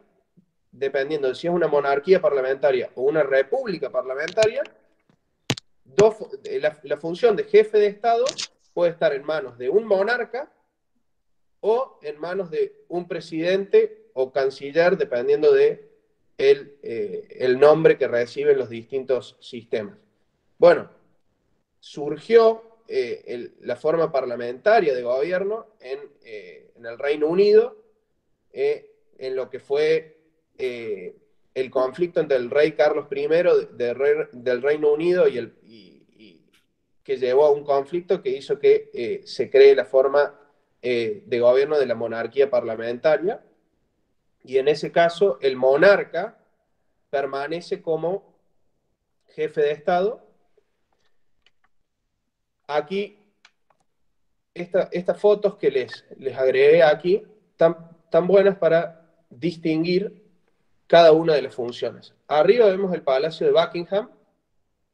dependiendo de si es una monarquía parlamentaria o una república parlamentaria, la función de jefe de Estado puede estar en manos de un monarca o en manos de un presidente o canciller, dependiendo de el nombre que reciben los distintos sistemas. Bueno, surgió la forma parlamentaria de gobierno en el Reino Unido, en lo que fue el conflicto entre el rey Carlos I del Reino Unido y que llevó a un conflicto que hizo que se cree la forma de gobierno de la monarquía parlamentaria, y en ese caso el monarca permanece como jefe de Estado. Aquí, estas fotos que les agregué aquí, tan buenas para distinguir cada una de las funciones. Arriba vemos el Palacio de Buckingham,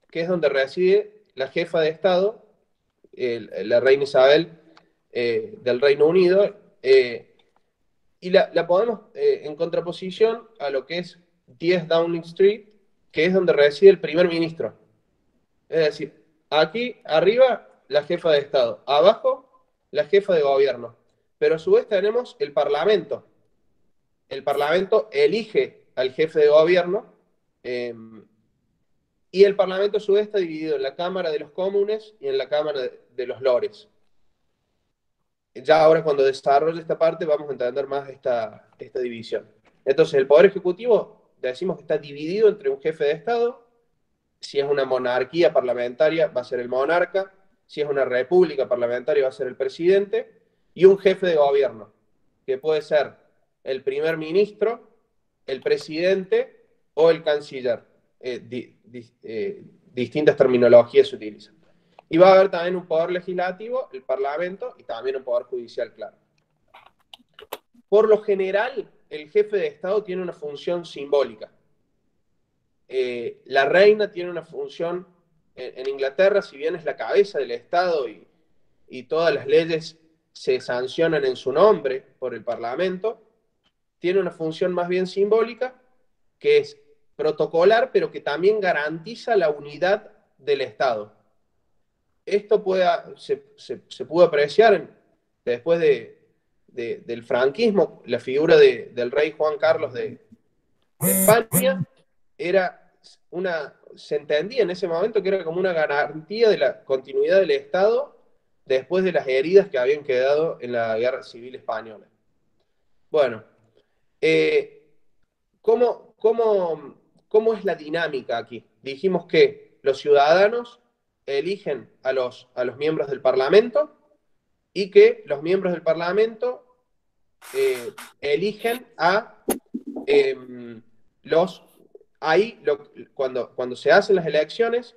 que es donde reside la jefa de Estado, la reina Isabel del Reino Unido, y la podemos en contraposición a lo que es 10 Downing Street, que es donde reside el primer ministro. Es decir, aquí arriba la jefa de Estado, abajo la jefa de gobierno, pero a su vez tenemos el Parlamento. El Parlamento elige al jefe de gobierno y el Parlamento a su vez está dividido en la Cámara de los Comunes y en la Cámara de los Lores. Ya ahora, cuando desarrolle esta parte, vamos a entender más esta división. Entonces, el Poder Ejecutivo, decimos que está dividido entre un jefe de Estado. Si es una monarquía parlamentaria, va a ser el monarca. Si es una república parlamentaria, va a ser el presidente. Y un jefe de gobierno, que puede ser el primer ministro, el presidente o el canciller. Distintas terminologías se utilizan. Y va a haber también un poder legislativo, el Parlamento, y también un poder judicial, claro. Por lo general, el jefe de Estado tiene una función simbólica. La reina tiene una función, en Inglaterra, si bien es la cabeza del Estado y todas las leyes se sancionan en su nombre por el Parlamento, tiene una función más bien simbólica, que es protocolar, pero que también garantiza la unidad del Estado. Esto se pudo apreciar después del franquismo, la figura del rey Juan Carlos de España se entendía en ese momento que era como una garantía de la continuidad del Estado después de las heridas que habían quedado en la Guerra Civil Española. Bueno, ¿cómo es la dinámica aquí? Dijimos que los ciudadanos eligen a los miembros del Parlamento y que los miembros del Parlamento eligen a los... Ahí, cuando se hacen las elecciones,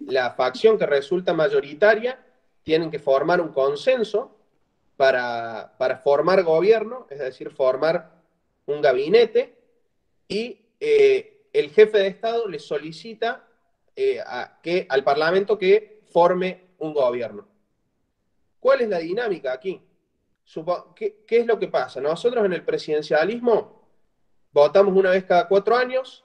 la facción que resulta mayoritaria tienen que formar un consenso para formar gobierno, es decir, formar un gabinete, y el jefe de Estado le solicita al Parlamento que forme un gobierno. ¿Cuál es la dinámica aquí? ¿Qué es lo que pasa? Nosotros en el presidencialismo votamos una vez cada 4 años,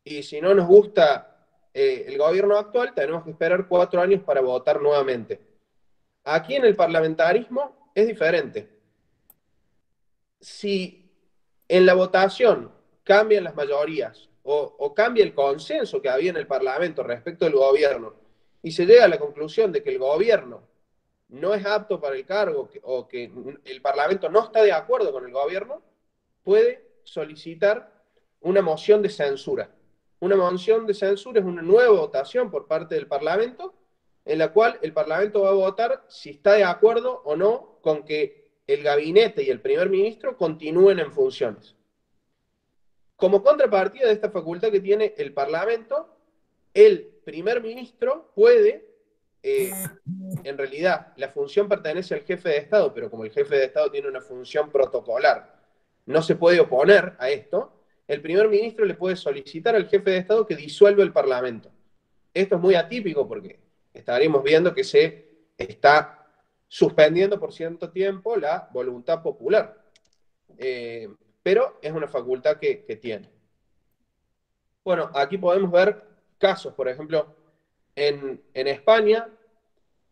y si no nos gusta el gobierno actual, tenemos que esperar 4 años para votar nuevamente. Aquí en el parlamentarismo es diferente. Si en la votación cambian las mayorías o cambia el consenso que había en el Parlamento respecto del gobierno y se llega a la conclusión de que el gobierno no es apto para el cargo o que el Parlamento no está de acuerdo con el gobierno, puede solicitar una moción de censura. Una moción de censura es una nueva votación por parte del Parlamento en la cual el Parlamento va a votar si está de acuerdo o no con que el gabinete y el primer ministro continúen en funciones. Como contrapartida de esta facultad que tiene el Parlamento, el primer ministro puede, en realidad, la función pertenece al jefe de Estado, pero como el jefe de Estado tiene una función protocolar, no se puede oponer a esto, el primer ministro le puede solicitar al jefe de Estado que disuelva el Parlamento. Esto es muy atípico porque estaremos viendo que se está suspendiendo por cierto tiempo la voluntad popular. Pero es una facultad que tiene. Bueno, aquí podemos ver casos, por ejemplo, en España,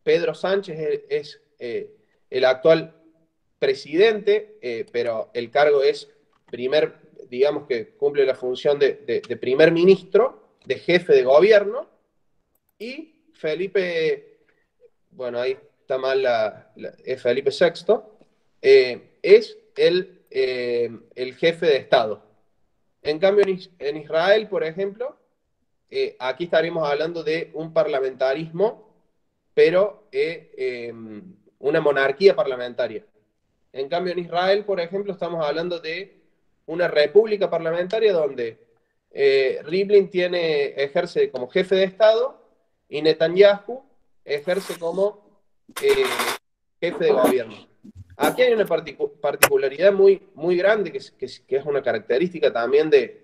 Pedro Sánchez es el actual presidente, pero el cargo es digamos que cumple la función de primer ministro, de jefe de gobierno, y Felipe, bueno, ahí está mal es Felipe VI, es el jefe de Estado. En cambio, en Israel, por ejemplo, aquí estaríamos hablando de un parlamentarismo, pero una monarquía parlamentaria. En cambio, en Israel, por ejemplo, estamos hablando de una república parlamentaria donde Rivlin ejerce como jefe de Estado y Netanyahu ejerce como jefe de gobierno. Aquí hay una particularidad muy, muy grande que es una característica también de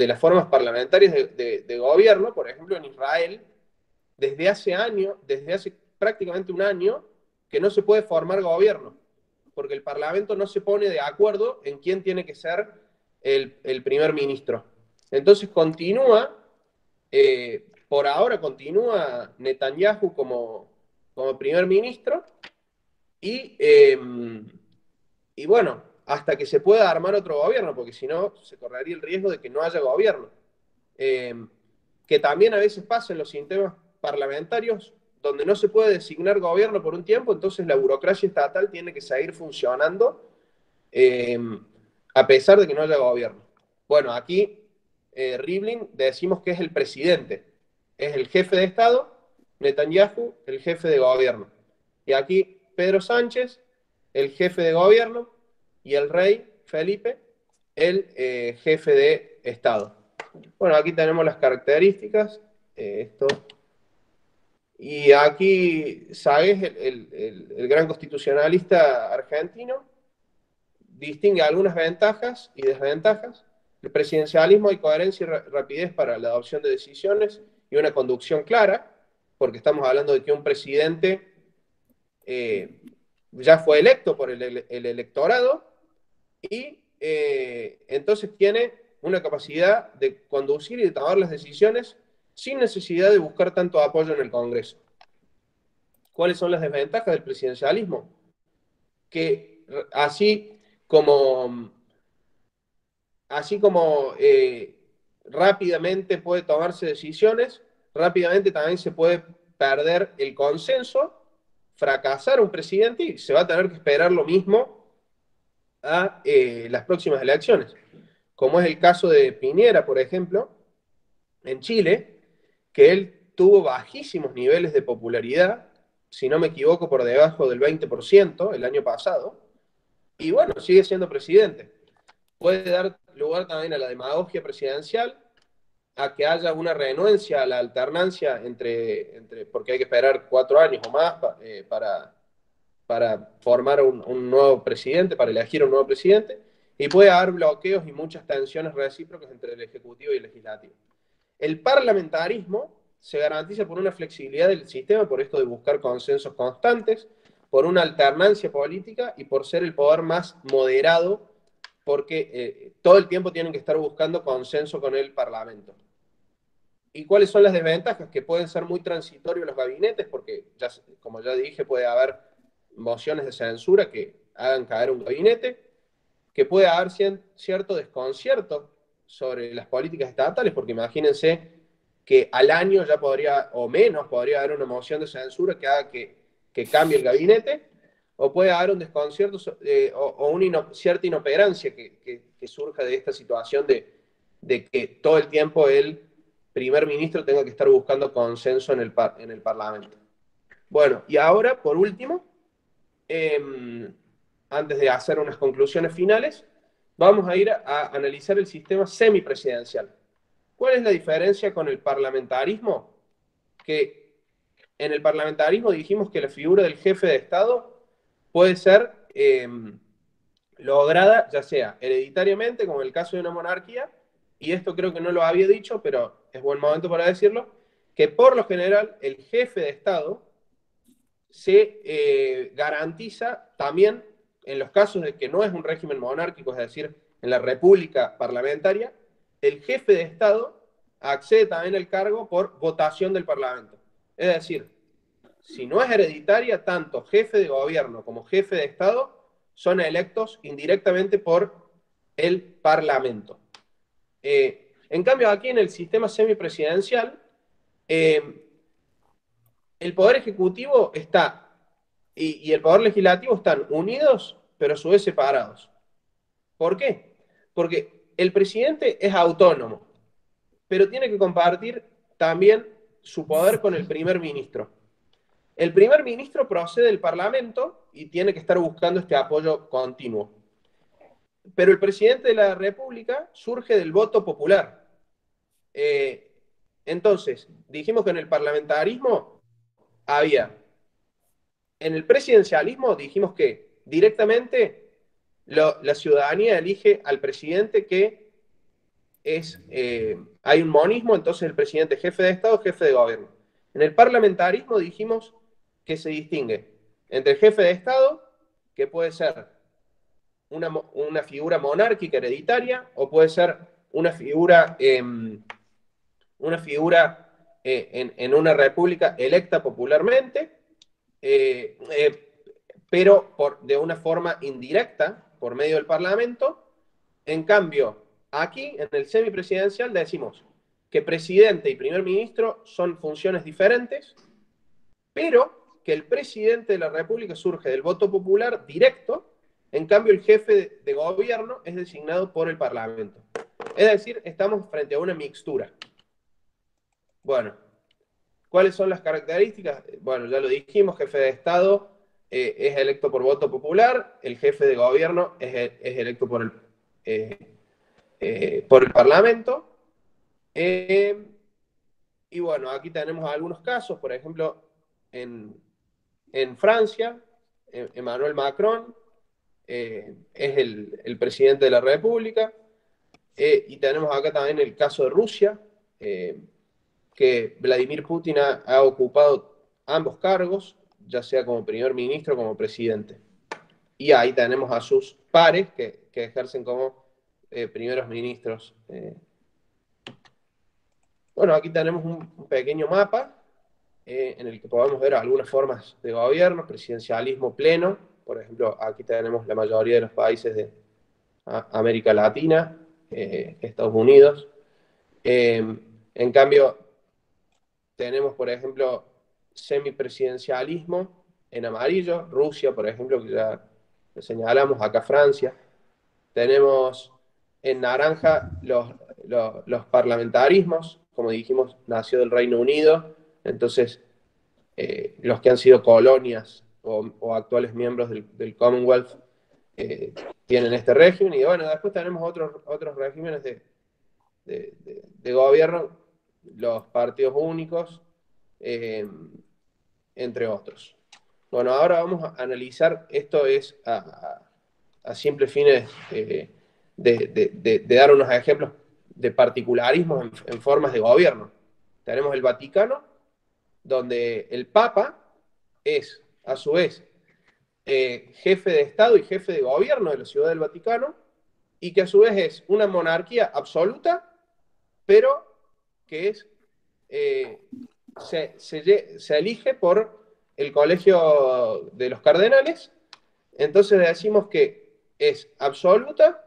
las formas parlamentarias de gobierno. Por ejemplo, en Israel, desde hace prácticamente un año, que no se puede formar gobierno, porque el Parlamento no se pone de acuerdo en quién tiene que ser el primer ministro. Entonces por ahora continúa Netanyahu como primer ministro, y bueno, hasta que se pueda armar otro gobierno, porque si no, se correría el riesgo de que no haya gobierno. Que también a veces pasa en los sistemas parlamentarios, donde no se puede designar gobierno por un tiempo, entonces la burocracia estatal tiene que seguir funcionando a pesar de que no haya gobierno. Bueno, aquí Rivlin decimos que es el presidente, es el jefe de Estado, Netanyahu el jefe de gobierno. Y aquí Pedro Sánchez, el jefe de gobierno, y el rey Felipe, el jefe de Estado. Bueno, aquí tenemos las características. Esto Y aquí Sáenz, el gran constitucionalista argentino, distingue algunas ventajas y desventajas. El presidencialismo hay coherencia y rapidez para la adopción de decisiones y una conducción clara, porque estamos hablando de que un presidente ya fue electo por el electorado y entonces tiene una capacidad de conducir y de tomar las decisiones sin necesidad de buscar tanto apoyo en el Congreso. ¿Cuáles son las desventajas del presidencialismo? Que así como rápidamente puede tomarse decisiones, rápidamente también se puede perder el consenso, fracasar un presidente y se va a tener que esperar lo mismo a las próximas elecciones. Como es el caso de Piñera, por ejemplo, en Chile, que él tuvo bajísimos niveles de popularidad, si no me equivoco, por debajo del 20% el año pasado, y bueno, sigue siendo presidente. Puede dar lugar también a la demagogia presidencial, a que haya una renuencia a la alternancia porque hay que esperar 4 años o más para formar un nuevo presidente, para elegir un nuevo presidente, y puede haber bloqueos y muchas tensiones recíprocas entre el Ejecutivo y el Legislativo. El parlamentarismo se garantiza por una flexibilidad del sistema, por esto de buscar consensos constantes, por una alternancia política y por ser el poder más moderado, porque todo el tiempo tienen que estar buscando consenso con el Parlamento. ¿Y cuáles son las desventajas? Que pueden ser muy transitorios los gabinetes, porque, como ya dije, puede haber mociones de censura que hagan caer un gabinete, que puede haber cierto desconcierto sobre las políticas estatales, porque imagínense que al año ya podría, o menos, podría haber una moción de censura que haga que cambie el gabinete, o puede haber un desconcierto o una cierta inoperancia que surja de esta situación de que todo el tiempo el primer ministro tenga que estar buscando consenso en el Parlamento. Bueno, y ahora, por último, antes de hacer unas conclusiones finales, vamos a ir a analizar el sistema semipresidencial. ¿Cuál es la diferencia con el parlamentarismo? Que en el parlamentarismo dijimos que la figura del jefe de Estado puede ser lograda ya sea hereditariamente, como en el caso de una monarquía, y esto creo que no lo había dicho, pero es buen momento para decirlo, que por lo general el jefe de Estado se garantiza también en los casos de que no es un régimen monárquico, es decir, en la república parlamentaria, el jefe de Estado accede también al cargo por votación del Parlamento. Es decir, si no es hereditaria, tanto jefe de gobierno como jefe de Estado son electos indirectamente por el Parlamento. En cambio, aquí en el sistema semipresidencial, el Poder Ejecutivo está y el Poder Legislativo están unidos, pero a su vez separados. ¿Por qué? Porque el presidente es autónomo, pero tiene que compartir también su poder con el primer ministro. El primer ministro procede del Parlamento y tiene que estar buscando este apoyo continuo. Pero el presidente de la República surge del voto popular. Entonces, dijimos que en el parlamentarismo había. En el presidencialismo dijimos que directamente la ciudadanía elige al presidente que es, hay un monismo, entonces el presidente es jefe de Estado, jefe de gobierno. En el parlamentarismo dijimos que se distingue entre el jefe de Estado, que puede ser una figura monárquica hereditaria, o puede ser una figura en una república electa popularmente, pero de una forma indirecta, por medio del Parlamento. En cambio, aquí, en el semipresidencial, decimos que presidente y primer ministro son funciones diferentes, pero que el presidente de la República surge del voto popular directo, en cambio el jefe de gobierno es designado por el Parlamento. Es decir, estamos frente a una mixtura. Bueno, ¿cuáles son las características? Bueno, ya lo dijimos, jefe de Estado es electo por voto popular, el jefe de gobierno es electo por el Parlamento. Y bueno, aquí tenemos algunos casos, por ejemplo, en Francia, Emmanuel Macron es el presidente de la República, y tenemos acá también el caso de Rusia, que Vladimir Putin ha ocupado ambos cargos, ya sea como primer ministro o como presidente. Y ahí tenemos a sus pares que ejercen como primeros ministros. Bueno, aquí tenemos un pequeño mapa en el que podemos ver algunas formas de gobierno, presidencialismo pleno. Por ejemplo, aquí tenemos la mayoría de los países de América Latina, Estados Unidos. En cambio, tenemos, por ejemplo, semipresidencialismo en amarillo, Rusia, por ejemplo, que ya lo señalamos, acá Francia. Tenemos en naranja los parlamentarismos, como dijimos, nació del Reino Unido, entonces los que han sido colonias o actuales miembros del Commonwealth tienen este régimen, y bueno, después tenemos otros regímenes de gobierno, los partidos únicos, entre otros. Bueno, ahora vamos a analizar, esto es a simples fines de dar unos ejemplos de particularismos en formas de gobierno. Tenemos el Vaticano, donde el Papa es, a su vez, jefe de Estado y jefe de gobierno de la Ciudad del Vaticano, y que a su vez es una monarquía absoluta, pero que es, se elige por el Colegio de los Cardenales. Entonces decimos que es absoluta,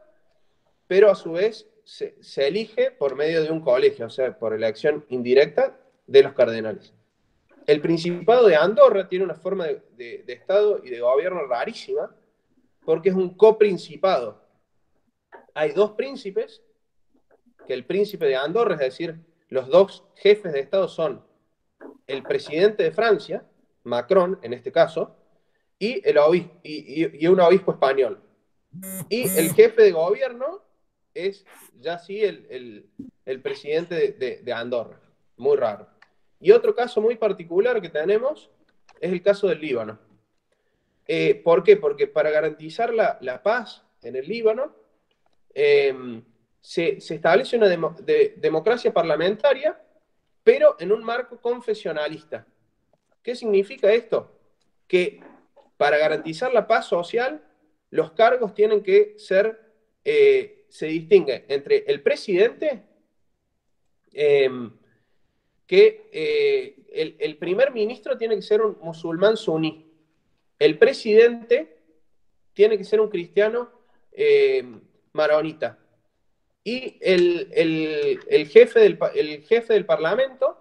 pero a su vez se elige por medio de un colegio, o sea, por elección indirecta de los cardenales. El Principado de Andorra tiene una forma de Estado y de gobierno rarísima, porque es un coprincipado. Hay dos príncipes, que el príncipe de Andorra, es decir, los dos jefes de Estado son el presidente de Francia, Macron en este caso, y un obispo español. Y el jefe de gobierno es ya sí el presidente de Andorra. Muy raro. Y otro caso muy particular que tenemos es el caso del Líbano. ¿Por qué? Porque para garantizar la paz en el Líbano, se establece una democracia parlamentaria, pero en un marco confesionalista. ¿Qué significa esto? Que para garantizar la paz social, los cargos tienen que ser, se distingue entre el presidente, el primer ministro tiene que ser un musulmán suní, el presidente tiene que ser un cristiano maronita, y el jefe del parlamento,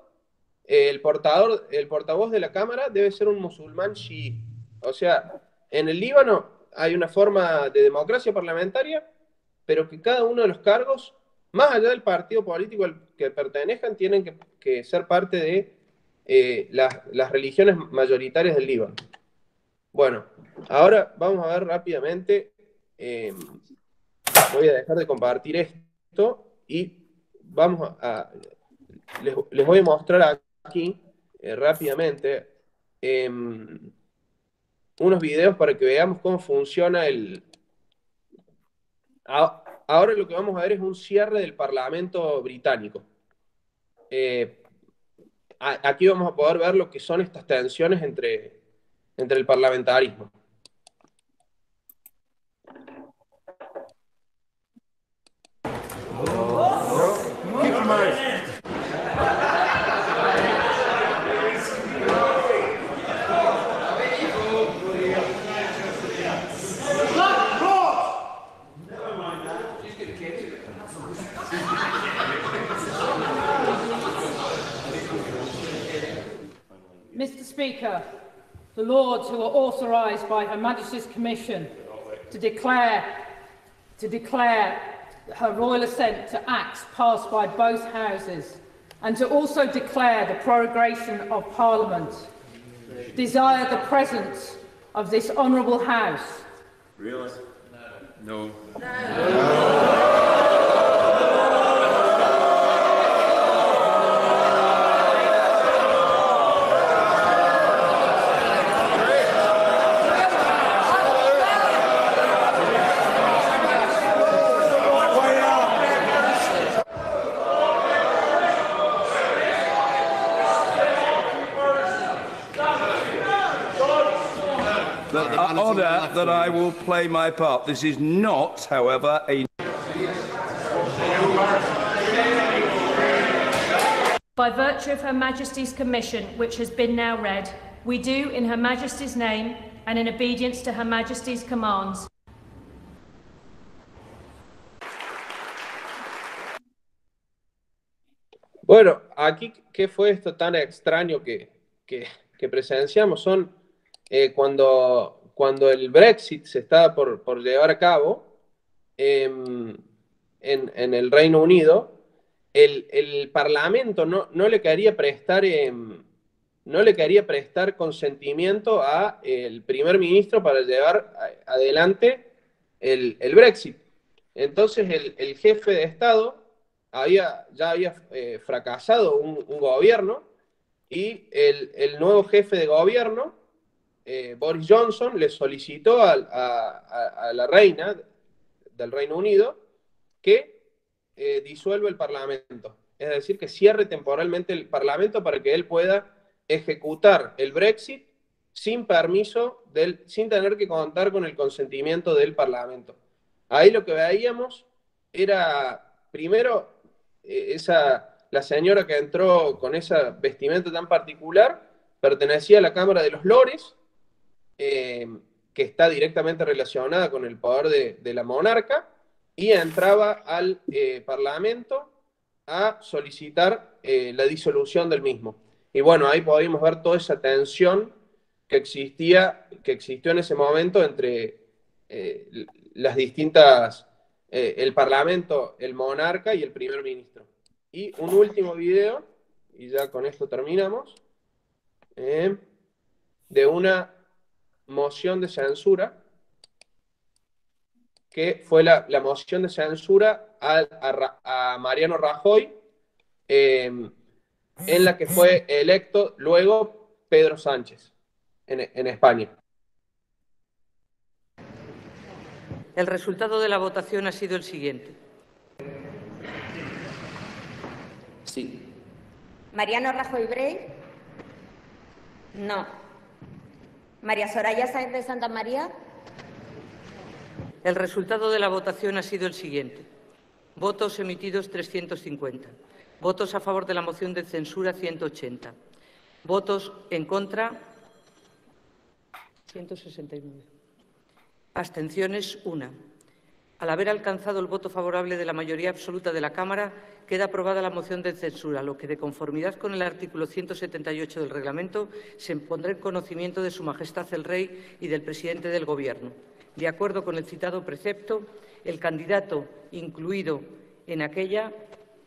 el portavoz de la Cámara, debe ser un musulmán chií. O sea, en el Líbano hay una forma de democracia parlamentaria, pero que cada uno de los cargos, más allá del partido político al que pertenezcan, tienen que ser parte de las religiones mayoritarias del Líbano. Bueno, ahora vamos a ver rápidamente, voy a dejar de compartir esto y vamos les voy a mostrar aquí rápidamente unos videos para que veamos cómo funciona Ahora lo que vamos a ver es un cierre del Parlamento británico. Aquí vamos a poder ver lo que son estas tensiones entre el parlamentarismo. Mr. Speaker, the Lords, who are authorised by Her Majesty's Commission to declare her royal assent to acts passed by both houses and to also declare the prorogation of Parliament, desire the presence of this honourable House. Really? No. Order that I will play my part. This is not, however, a... By virtue of Her Majesty's commission, which has been now read, we do, in Her Majesty's name and in obedience to Her Majesty's commands. Bueno, aquí, ¿qué fue esto tan extraño que presenciamos? Son cuando el Brexit se estaba por llevar a cabo en el Reino Unido, el Parlamento no le quería prestar consentimiento al primer ministro para llevar adelante el Brexit. Entonces el jefe de Estado ya había fracasado un gobierno, y el nuevo jefe de gobierno, Boris Johnson, le solicitó a la reina del Reino Unido que disuelva el Parlamento. Es decir, que cierre temporalmente el Parlamento para que él pueda ejecutar el Brexit sin permiso, sin tener que contar con el consentimiento del Parlamento. Ahí lo que veíamos era, primero, la señora que entró con esa vestimenta tan particular pertenecía a la Cámara de los Lores, que está directamente relacionada con el poder de la monarca, y entraba al Parlamento a solicitar la disolución del mismo. Y bueno, ahí podíamos ver toda esa tensión que existió en ese momento entre las distintas, el Parlamento, el monarca y el primer ministro. Y un último video, y ya con esto terminamos, de una moción de censura, que fue la moción de censura a Mariano Rajoy, en la que fue electo luego Pedro Sánchez en España. El resultado de la votación ha sido el siguiente. Sí. Mariano Rajoy Brey. No. María Soraya Sáenz de Santa María. El resultado de la votación ha sido el siguiente. Votos emitidos 350. Votos a favor de la moción de censura 180. Votos en contra 169. Abstenciones 1. Al haber alcanzado el voto favorable de la mayoría absoluta de la Cámara, queda aprobada la moción de censura, lo que, de conformidad con el artículo 178 del reglamento, se pondrá en conocimiento de Su Majestad el Rey y del presidente del Gobierno. De acuerdo con el citado precepto, el candidato incluido en aquella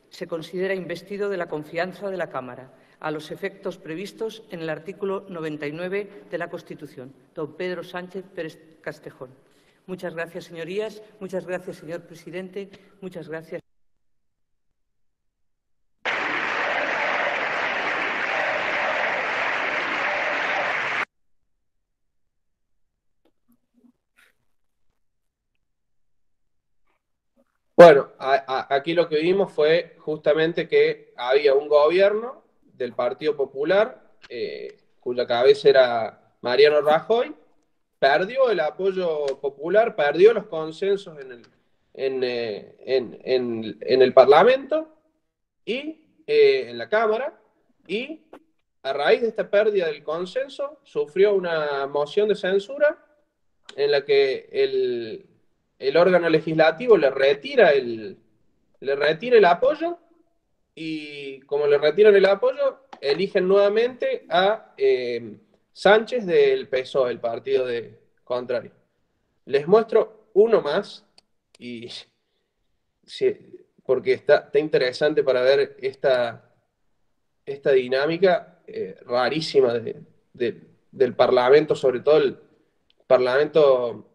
se considera investido de la confianza de la Cámara, a los efectos previstos en el artículo 99 de la Constitución. Don Pedro Sánchez Pérez Castejón. Muchas gracias, señorías. Muchas gracias, señor presidente. Muchas gracias. Bueno, aquí lo que vimos fue justamente que había un gobierno del Partido Popular, cuya cabeza era Mariano Rajoy, perdió el apoyo popular, perdió los consensos en el Parlamento y en la Cámara, y a raíz de esta pérdida del consenso sufrió una moción de censura en la que el órgano legislativo le retira el apoyo, y como le retiran el apoyo, eligen nuevamente a Sánchez del PSOE, el partido contrario. Les muestro uno más, porque está interesante para ver esta dinámica rarísima del Parlamento, sobre todo el Parlamento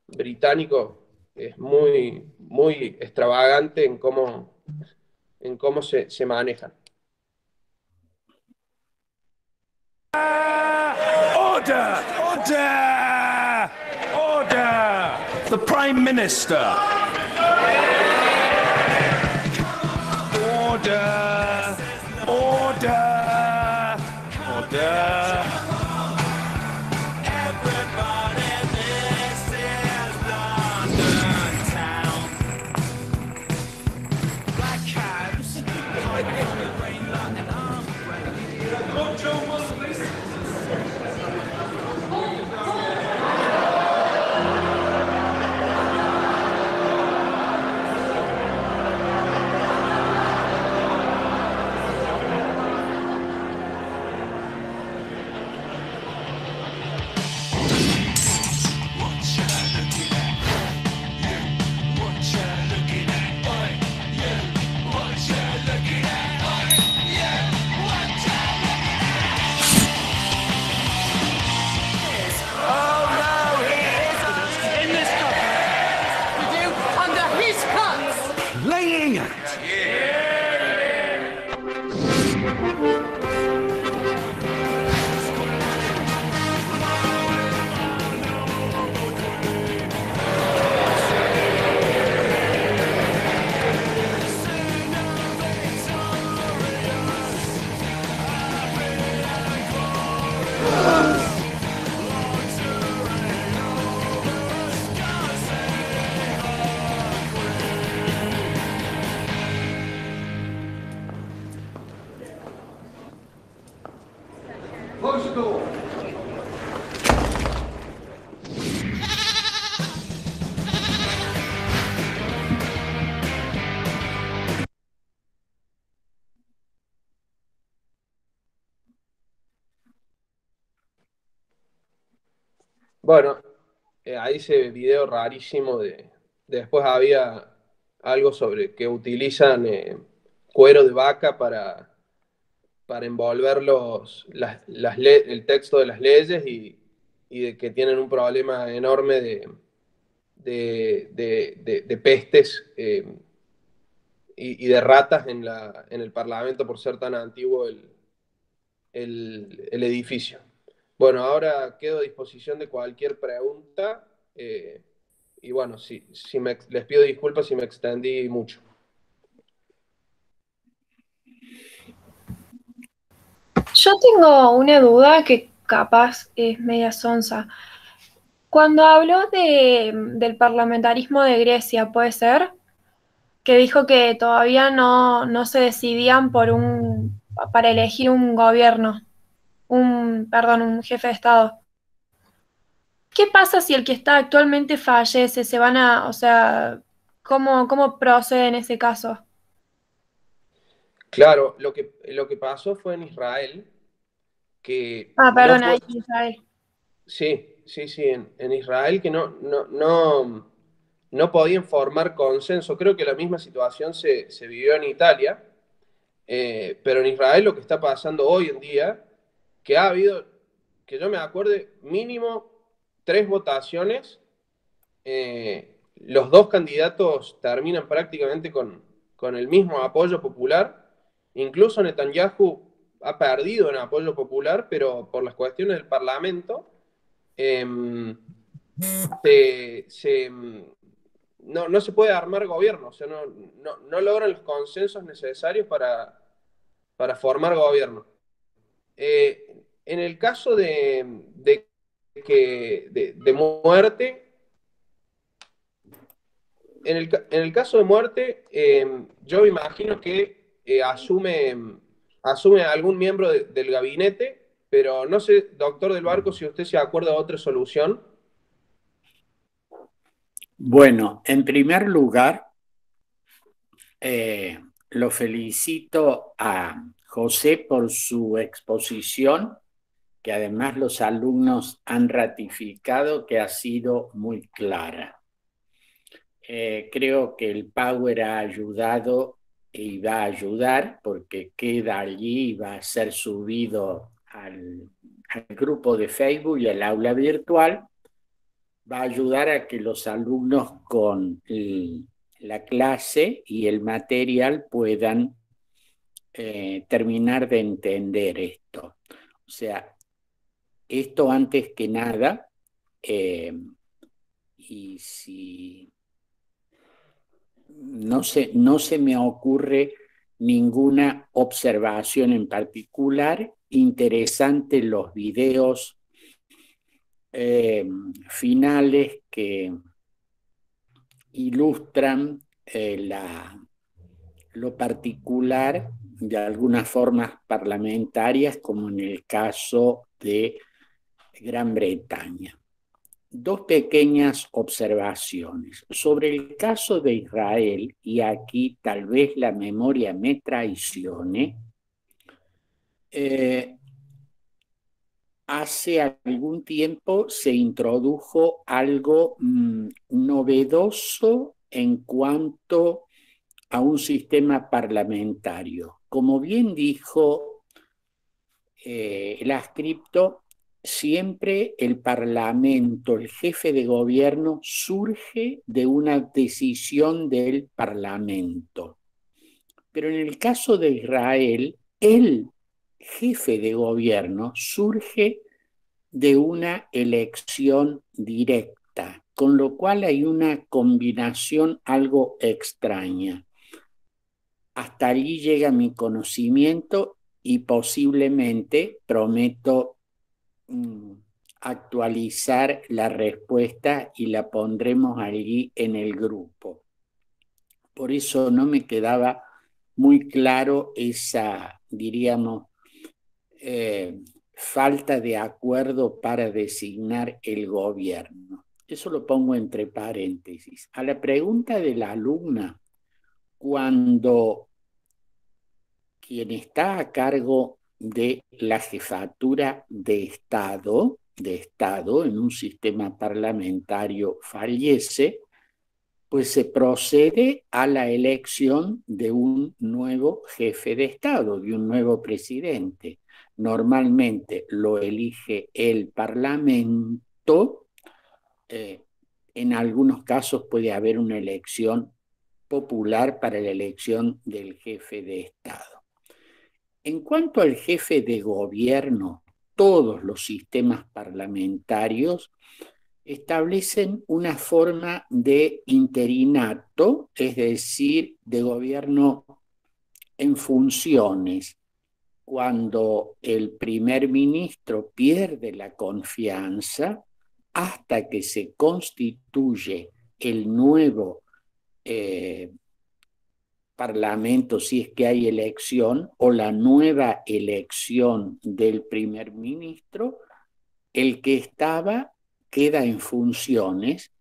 británico. Es muy, muy extravagante en cómo se manejan. Order! Order! Order! The Prime Minister! Order! Order! Order! Everybody! Bueno, ahí ese video rarísimo después había algo sobre que utilizan cuero de vaca para envolver el texto de las leyes y de que tienen un problema enorme de pestes y de ratas en el Parlamento por ser tan antiguo el edificio. Bueno, ahora quedo a disposición de cualquier pregunta y bueno, les pido disculpas si me extendí mucho. Yo tengo una duda que capaz es media sonsa. Cuando habló del parlamentarismo de Grecia, ¿puede ser? Que dijo que todavía no se decidían para elegir un gobierno, un jefe de Estado. ¿Qué pasa si el que está actualmente fallece? O sea, ¿cómo procede en ese caso? Claro, lo que pasó fue en Israel, que Perdón, ahí en Israel. Sí, en Israel que no podían formar consenso. Creo que la misma situación se vivió en Italia, pero en Israel lo que está pasando hoy en día, que ha habido, que yo me acuerde, mínimo 3 votaciones, los 2 candidatos terminan prácticamente con el mismo apoyo popular, incluso Netanyahu ha perdido en apoyo popular, pero por las cuestiones del Parlamento, no se puede armar gobierno, o sea, no logran los consensos necesarios para formar gobierno. En el caso de muerte, en el caso de muerte, yo me imagino que asume algún miembro del gabinete, pero no sé, doctor Del Barco, si usted se acuerda de otra solución. Bueno, en primer lugar, lo felicito a José por su exposición, que además los alumnos han ratificado que ha sido muy clara. Creo que el Power ha ayudado y va a ayudar porque queda allí y va a ser subido al grupo de Facebook y al aula virtual. Va a ayudar a que los alumnos con la clase y el material puedan terminar de entender esto. O sea, esto antes que nada, y si no se me ocurre ninguna observación en particular, interesante los videos finales que ilustran lo particular de algunas formas parlamentarias, como en el caso de Gran Bretaña. 2 pequeñas observaciones. Sobre el caso de Israel, y aquí tal vez la memoria me traicione, hace algún tiempo se introdujo algo novedoso en cuanto a un sistema parlamentario. Como bien dijo el adscripto, siempre el Parlamento, el jefe de gobierno, surge de una decisión del Parlamento. Pero en el caso de Israel, el jefe de gobierno surge de una elección directa, con lo cual hay una combinación algo extraña. Hasta allí llega mi conocimiento y posiblemente prometo actualizar la respuesta y la pondremos allí en el grupo. Por eso no me quedaba muy claro esa, diríamos, falta de acuerdo para designar el gobierno. Eso lo pongo entre paréntesis. A la pregunta de la alumna, cuando quien está a cargo de la jefatura de Estado de Estado en un sistema parlamentario fallece, pues se procede a la elección de un nuevo jefe de Estado, de un nuevo presidente. Normalmente lo elige el Parlamento. En algunos casos puede haber una elección popular para la elección del jefe de Estado. En cuanto al jefe de gobierno, todos los sistemas parlamentarios establecen una forma de interinato, es decir, de gobierno en funciones. Cuando el primer ministro pierde la confianza, hasta que se constituye el nuevo Parlamento, si es que hay elección, o la nueva elección del primer ministro, el que estaba queda en funciones,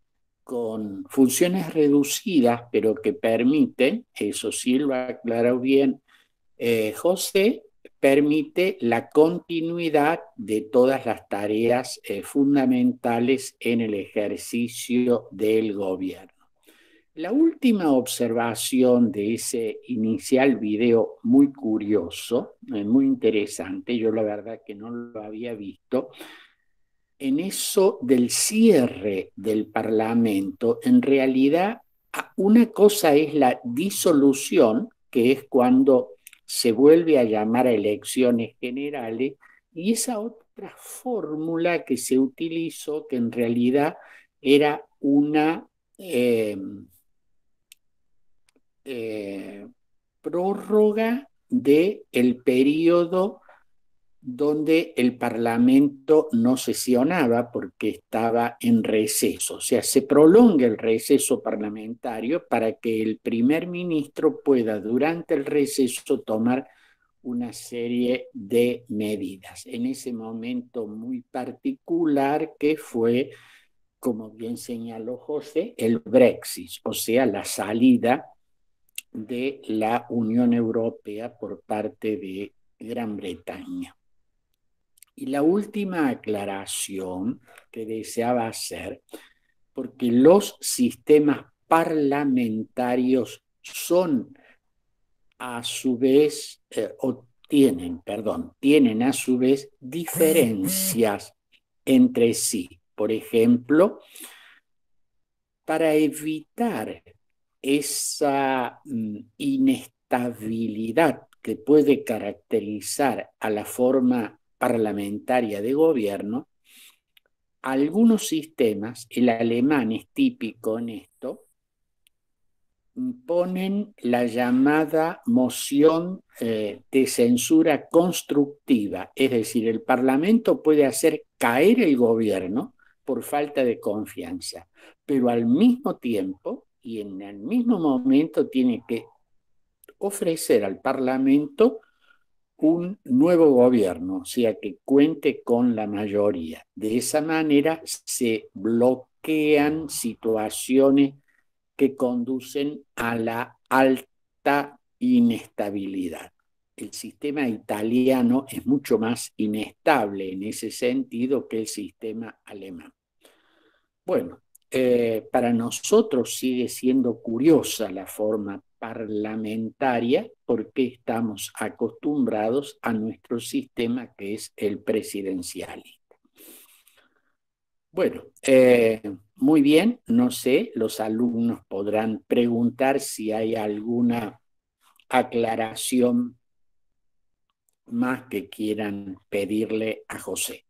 con funciones reducidas, pero que permiten, eso sí lo ha aclarado bien José, permite la continuidad de todas las tareas fundamentales en el ejercicio del gobierno. La última observación de ese inicial video muy curioso, muy interesante, yo la verdad que no lo había visto, en eso del cierre del Parlamento, en realidad una cosa es la disolución, que es cuando se vuelve a llamar a elecciones generales, y esa otra fórmula que se utilizó, que en realidad era una prórroga del periodo donde el Parlamento no sesionaba porque estaba en receso. O sea, se prolonga el receso parlamentario para que el primer ministro pueda durante el receso tomar una serie de medidas. En ese momento muy particular que fue, como bien señaló José, el Brexit, o sea, la salida de la Unión Europea por parte de Gran Bretaña. Y la última aclaración que deseaba hacer, porque los sistemas parlamentarios son a su vez, tienen a su vez diferencias entre sí. Por ejemplo, para evitar esa inestabilidad que puede caracterizar a la forma parlamentaria de gobierno, algunos sistemas, el alemán es típico en esto, ponen la llamada moción de censura constructiva, es decir, el Parlamento puede hacer caer el gobierno por falta de confianza, pero al mismo tiempo y en el mismo momento tiene que ofrecer al Parlamento un nuevo gobierno, o sea, que cuente con la mayoría. De esa manera se bloquean situaciones que conducen a la alta inestabilidad. El sistema italiano es mucho más inestable en ese sentido que el sistema alemán. Bueno, para nosotros sigue siendo curiosa la forma parlamentaria porque estamos acostumbrados a nuestro sistema que es el presidencialista. Bueno, muy bien, no sé, los alumnos podrán preguntar si hay alguna aclaración más que quieran pedirle a José.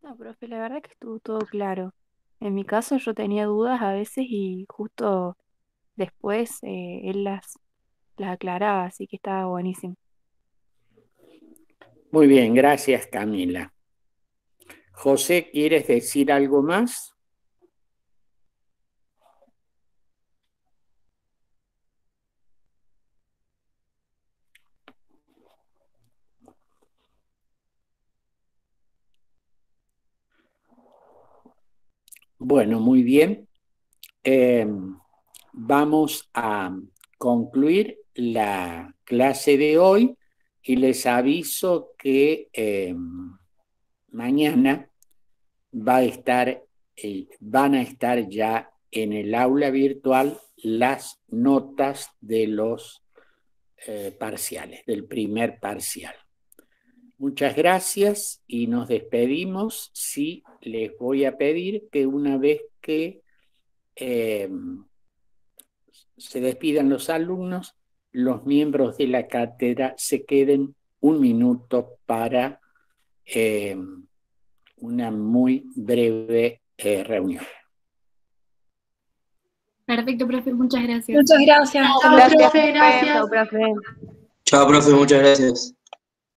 No, profe, la verdad que estuvo todo claro. En mi caso yo tenía dudas a veces y justo después él las aclaraba, así que estaba buenísimo. Muy bien, gracias Camila. José, ¿quieres decir algo más? Bueno, muy bien. Vamos a concluir la clase de hoy y les aviso que mañana van a estar ya en el aula virtual las notas de los parciales, del primer parcial. Muchas gracias y nos despedimos. Sí, les voy a pedir que una vez que se despidan los alumnos, los miembros de la cátedra se queden un minuto para una muy breve reunión. Perfecto, profe, muchas gracias. Muchas gracias. Gracias, profe. Chao, profe, muchas gracias.